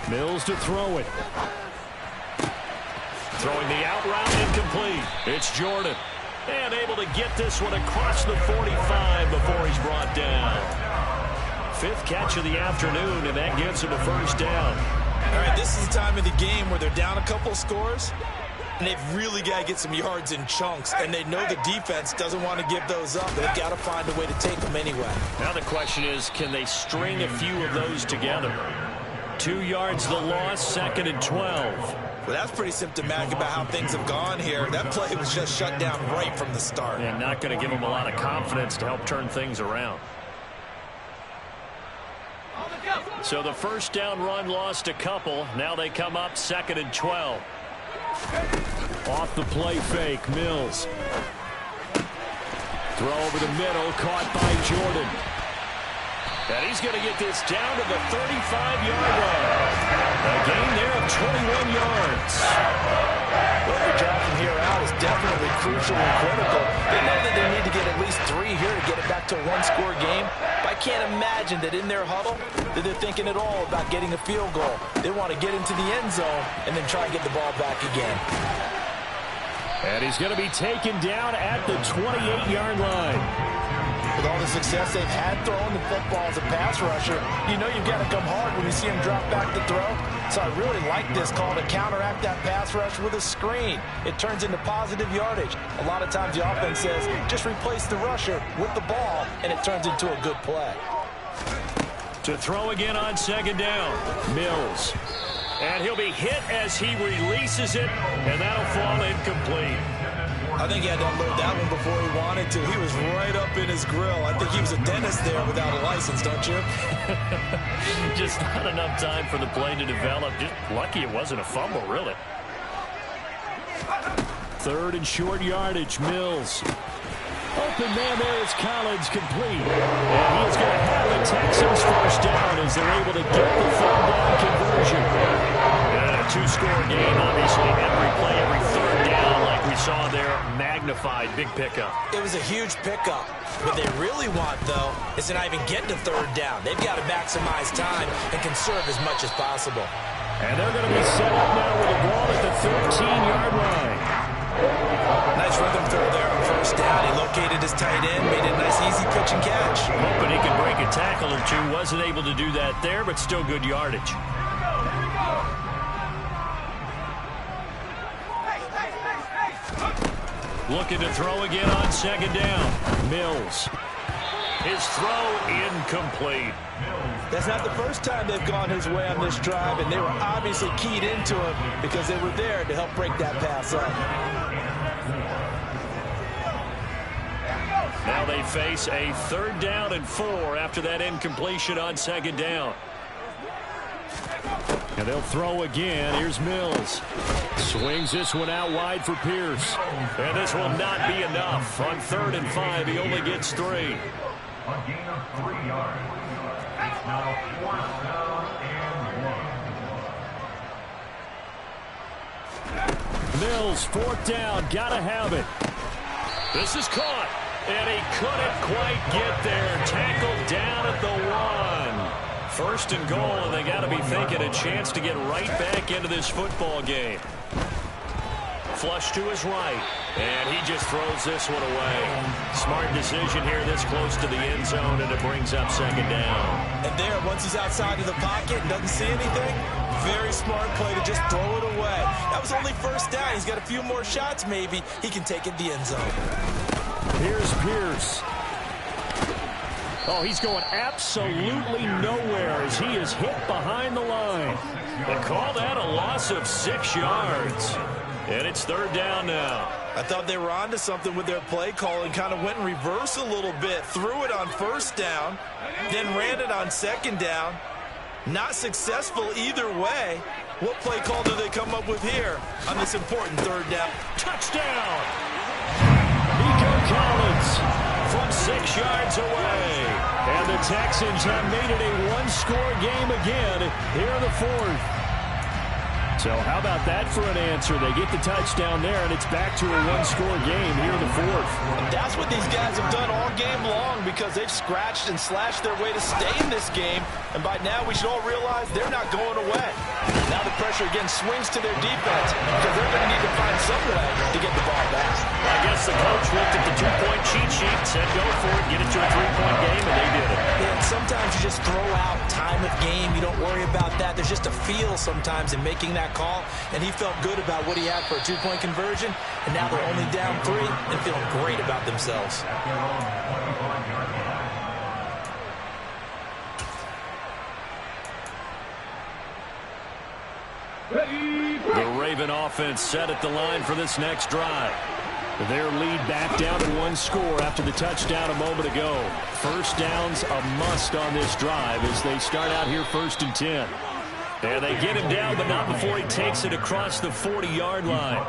Mills to throw it. Throwing the out route incomplete. It's Jordan. And able to get this one across the 45 before he's brought down. 5th catch of the afternoon, and that gives him a first down. All right, this is the time of the game where they're down a couple of scores, and they've really got to get some yards in chunks, and they know the defense doesn't want to give those up. They've got to find a way to take them anyway. Now the question is, can they string a few of those together? 2 yards the loss, 2nd and 12. Well, that's pretty symptomatic about how things have gone here. That play was just shut down right from the start. And not going to give them a lot of confidence to help turn things around. So the first down run lost a couple. Now they come up 2nd and 12. Off the play fake, Mills. Throw over the middle, caught by Jordan. And he's going to get this down to the 35-yard line. A gain there of 21 yards. Well, the drive from here out is definitely crucial and critical. They know that they need to get at least 3 here to get it back to a 1-score game. But I can't imagine that in their huddle that they're thinking at all about getting a field goal. They want to get into the end zone and then try and get the ball back again. And he's going to be taken down at the 28-yard line. With all the success they've had throwing the football as a pass rusher, you know you've got to come hard when you see him drop back to throw. So I really like this call to counteract that pass rush with a screen. It turns into positive yardage. A lot of times the offense says, just replace the rusher with the ball, and it turns into a good play. To throw again on 2nd down, Mills. And he'll be hit as he releases it, and that'll fall incomplete. I think he had to unload that one before he wanted to. He was right up in his grill. I think he was a dentist there without a license, don't you? Just not enough time for the play to develop. Just lucky it wasn't a fumble, really. 3rd and short yardage, Mills. Open man there is Collins, complete. And he is going to have the Texans first down as they're able to get the 3rd down conversion. And a 2-score game, obviously. Every play, every 3rd down, like we saw there, magnified, big pickup. It was a huge pickup. What they really want, though, is to not even get to 3rd down. They've got to maximize time and conserve as much as possible. And they're going to be set up now with the ball at the 13-yard line. Nice rhythm throw there on 1st down. He located his tight end, made it a nice easy pitch and catch. Hoping he could break a tackle or two. Wasn't able to do that there, but still good yardage. Looking to throw again on 2nd down. Mills. His throw incomplete. That's not the first time they've gone his way on this drive, and they were obviously keyed into him because they were there to help break that pass up. Now they face a 3rd down and 4 after that incompletion on 2nd down. And they'll throw again. Here's Mills. Swings this one out wide for Pierce. And this will not be enough. On 3rd and 5, he only gets 3. A gain of 3 yards. It's now 4th down and 1. Mills, fourth down, gotta have it. This is caught, and he couldn't quite get there. Tackled down at the 1. First and goal, and they got to be thinking a chance to get right back into this football game. Flush to his right, and he just throws this one away. Smart decision here this close to the end zone, and it brings up second down. And there, once he's outside of the pocket and doesn't see anything, very smart play to just throw it away. That was only first down. He's got a few more shots, maybe. He can take it the end zone. Here's Pierce. Oh, he's going absolutely nowhere as he is hit behind the line. They call that a loss of 6 yards. And it's third down now. I thought they were onto something with their play call and kind of went in reverse a little bit. Threw it on first down, then ran it on second down. Not successful either way. What play call do they come up with here on this important third down? Touchdown! Nico Collins from 6 yards away. And the Texans have made it a one-score game again here in the fourth. So how about that for an answer? They get the touchdown there, and it's back to a one-score game here in the fourth. That's what these guys have done all game long because they've scratched and slashed their way to stay in this game. And by now, we should all realize they're not going away. Now the pressure again swings to their defense because they're going to need to find some way to get the ball back. I guess the coach looked at the two-point cheat sheet, said go for it, get it to a three-point game, and they did it. Yeah, and sometimes you just throw out time of game. You don't worry about that. There's just a feel sometimes in making that call, and he felt good about what he had for a two-point conversion, and now they're only down 3 and feeling great about themselves. The Raven offense set at the line for this next drive. Their lead back down to one score after the touchdown a moment ago. First down's a must on this drive as they start out here 1st and 10. And they get him down, but not before he takes it across the 40-yard line.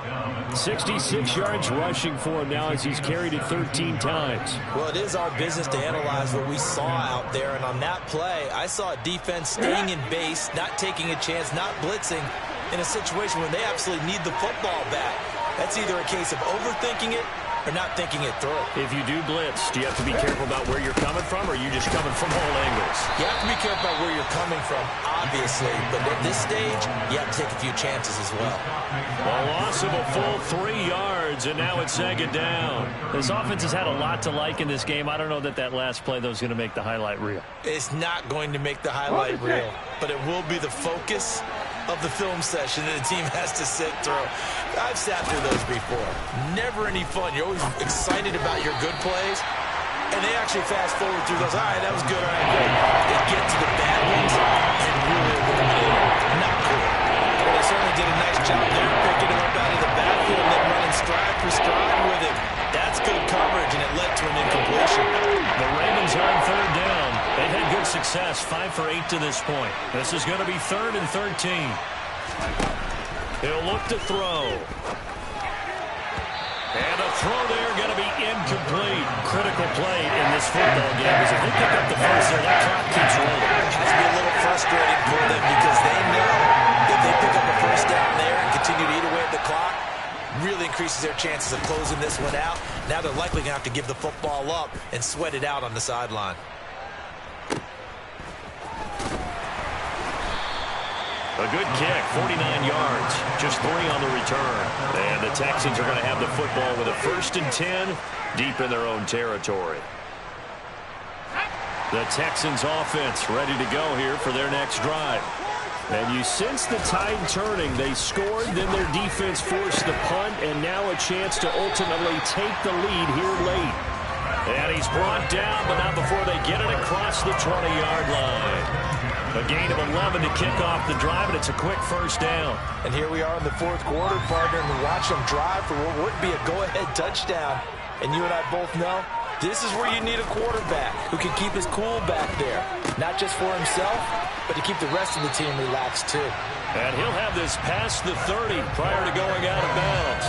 66 yards rushing for him now as he's carried it 13 times. Well, it is our business to analyze what we saw out there, and on that play, I saw a defense staying in base, not taking a chance, not blitzing in a situation where they absolutely need the football back. That's either a case of overthinking it or not thinking it through. If you do blitz, do you have to be careful about where you're coming from, or are you just coming from all angles? You have to be careful about where you're coming from, obviously, but at this stage, you have to take a few chances as well. A loss of a full 3 yards, and now it's second down. This offense has had a lot to like in this game. I don't know that last play, though, is going to make the highlight reel. It's not going to make the highlight reel, but it will be the focus of the film session that the team has to sit through. I've sat through those before. Never any fun. You're always excited about your good plays, and they actually fast forward through those. All right, that was good. All right, great. They get to the bad ones and really eliminate them. Not cool. Well, they certainly did a nice job there, picking him up out of the backfield and then running stride for stride with him. That's good coverage, and it led to an incompletion. The Ravens are on third down. They've had good success, 5 for 8 to this point. This is going to be 3rd and 13. He'll look to throw. And a throw there going to be incomplete. Critical play in this football game because if they pick up the first there, that clock keeps rolling. It has to be a little frustrating for them because they know if they pick up a first down there and continue to eat away at the clock, really increases their chances of closing this one out. Now they're likely going to have to give the football up and sweat it out on the sideline. A good kick, 49 yards, just 3 on the return. And the Texans are going to have the football with a 1st and 10 deep in their own territory. The Texans offense ready to go here for their next drive. And you sense the tide turning. They scored, then their defense forced the punt, and now a chance to ultimately take the lead here late. And he's brought down, but not before they get it across the 20-yard line. A gain of 11 to kick off the drive, and it's a quick first down. And here we are in the 4th quarter, partner, and watch them drive for what would be a go-ahead touchdown. And you and I both know this is where you need a quarterback who can keep his cool back there. Not just for himself, but to keep the rest of the team relaxed too. And he'll have this past the 30 prior to going out of bounds.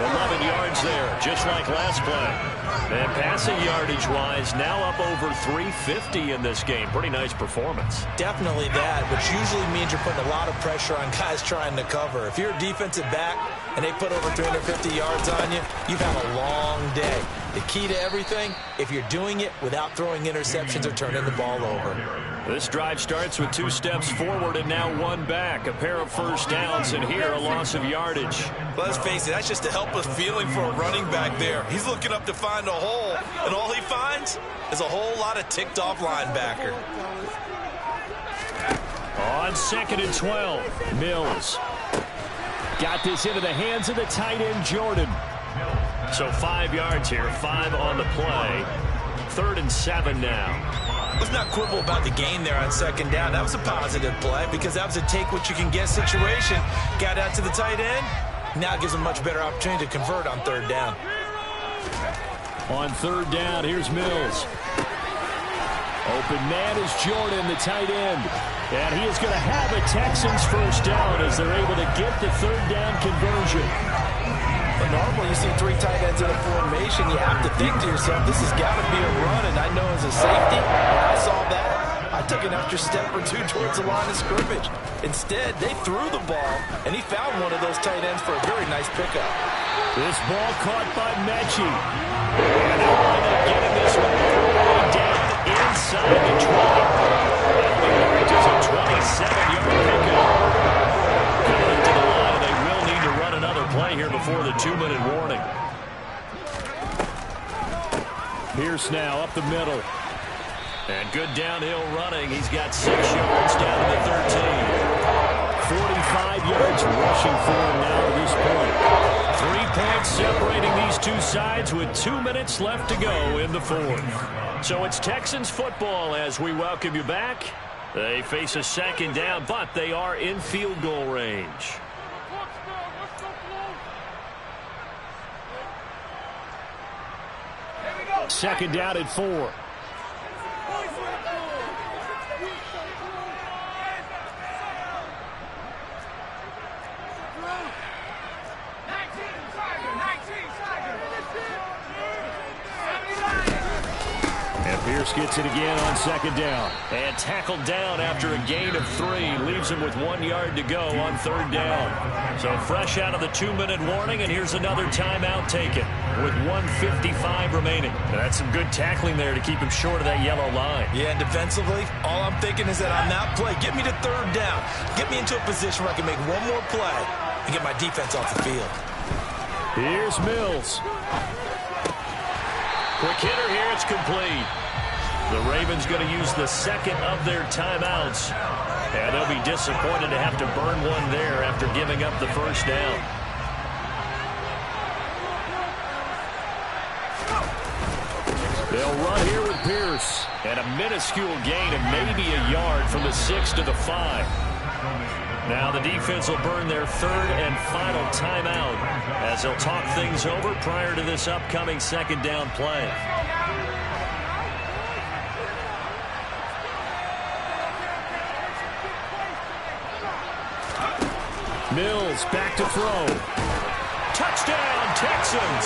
11 yards there, just like last play. And passing yardage-wise, now up over 350 in this game. Pretty nice performance. Definitely that, which usually means you're putting a lot of pressure on guys trying to cover. If you're a defensive back and they put over 350 yards on you, you've had a long day. The key to everything, if you're doing it without throwing interceptions or turning the ball over. This drive starts with 2 steps forward and now 1 back. A pair of first downs, and here a loss of yardage. Let's face it, that's just a helpless feeling for a running back there. He's looking up to find a hole, and all he finds is a whole lot of ticked-off linebacker. On 2nd and 12, Mills. Got this into the hands of the tight end, Jordan. So 5 yards here, 5 on the play. 3rd and 7 now. Let's not quibble about the gain there on 2nd down. That was a positive play because that was a take-what-you-can-get situation. Got out to the tight end. Now it gives him a much better opportunity to convert on 3rd down. On 3rd down, here's Mills. Open man is Jordan, the tight end. And he is going to have a Texans first down as they're able to get the 3rd down conversion. But normally you see 3 tight ends in a formation, you have to think to yourself, this has got to be a run, and I know as a safety, when I saw that, I took an extra step or 2 towards the line of scrimmage. Instead, they threw the ball, and he found one of those tight ends for a very nice pickup. This ball caught by Mechie. And they'll wind up getting this one all the way down inside the 20. That'll be marked as a 27-yard pickup. Coming to the line, they will need to run another play here before the 2-minute warning. Pierce now up the middle. And good downhill running. He's got 6 yards down to the 13. 45 yards rushing for him now to this point. 3 points separating these two sides with 2 minutes left to go in the 4th. So it's Texans football as we welcome you back. They face a 2nd down, but they are in field goal range. Second down at 4. Pierce gets it again on 2nd down. And tackled down after a gain of 3. Leaves him with 1 yard to go on 3rd down. So fresh out of the 2-minute warning, and here's another timeout taken with 1:55 remaining. That's some good tackling there to keep him short of that yellow line. Yeah, and defensively, all I'm thinking is that on that play, get me to 3rd down. Get me into a position where I can make one more play and get my defense off the field. Here's Mills. Quick hitter here, it's complete. The Ravens going to use the 2nd of their timeouts. And they'll be disappointed to have to burn one there after giving up the 1st down. They'll run here with Pierce. And a minuscule gain of maybe a yard from the 6 to the 5. Now the defense will burn their 3rd and final timeout as they'll talk things over prior to this upcoming 2nd down play. Mills back to throw. Touchdown, Texans.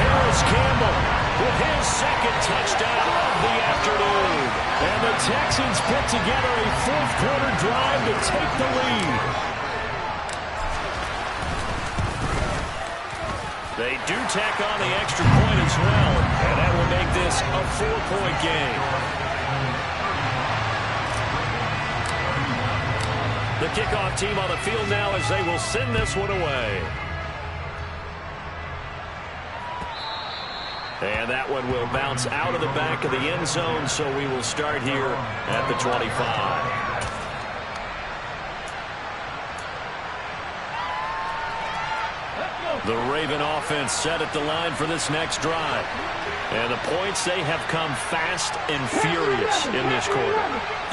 Harris Campbell with his 2nd touchdown of the afternoon. And the Texans put together a 4th-quarter drive to take the lead. They do tack on the extra point as well, and that will make this a 4-point game. The kickoff team on the field now as they will send this one away. And that one will bounce out of the back of the end zone, so we will start here at the 25. The Raven offense set at the line for this next drive. And the points, they have come fast and furious in this quarter.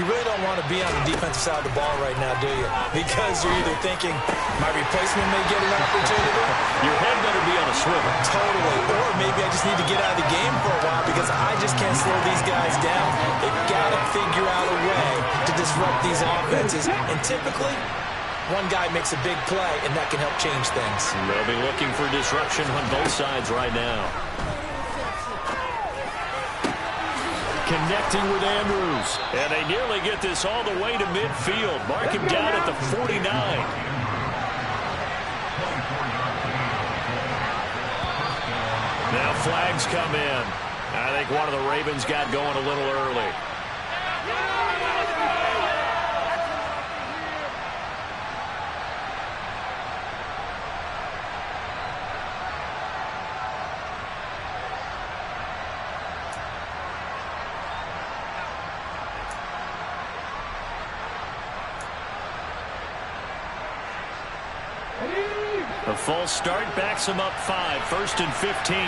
You really don't want to be on the defensive side of the ball right now, do you? Because you're either thinking, my replacement may get an opportunity. Your head better be on a swivel. Totally. Or maybe I just need to get out of the game for a while because I just can't slow these guys down. They've got to figure out a way to disrupt these offenses. And typically, One guy makes a big play, and that can help change things. They'll be looking for disruption on both sides right now. Connecting with Andrews. And they nearly get this all the way to midfield. Mark him down at the 49. Now flags come in. I think one of the Ravens got going a little early. A false start backs him up 5, 1st and 15.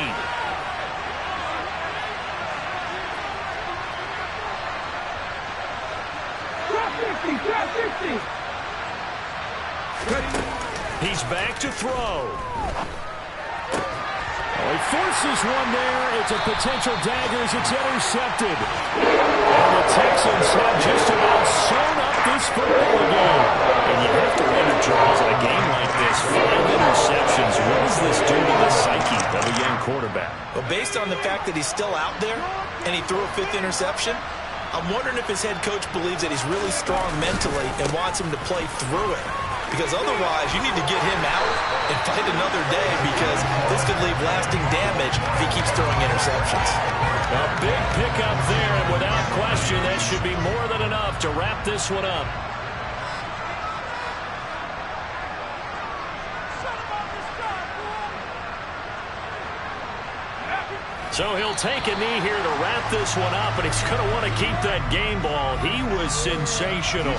He's back to throw. He forces one there. It's a potential dagger as it's intercepted. And the Texans have just about sewn up this football game. And you have to wonder, Charles, in a game like this, 5 interceptions, what does this do to the psyche of a young quarterback? Well, based on the fact that he's still out there and he threw a 5th interception, I'm wondering if his head coach believes that he's really strong mentally and wants him to play through it. Because otherwise, you need to get him out and fight another day, because this could leave lasting damage if he keeps throwing interceptions. A big pickup there, and without question, that should be more than enough to wrap this one up. So he'll take a knee here to wrap this one up, and he's going to want to keep that game ball. He was sensational.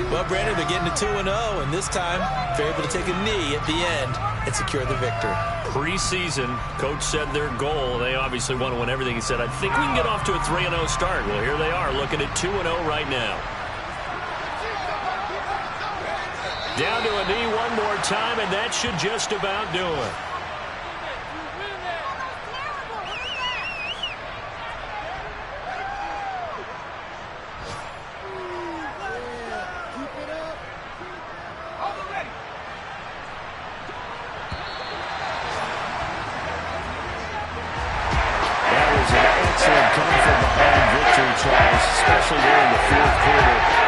Well, Brandon, they're getting to 2-0, and this time they're able to take a knee at the end and secure the victory. Preseason, coach said their goal, they obviously want to win everything. He said, I think we can get off to a 3-0 start. Well, here they are looking at 2-0 right now. Down to a knee one more time, and that should just about do it. Excellent come from behind victory, Charles, especially there in the 4th quarter.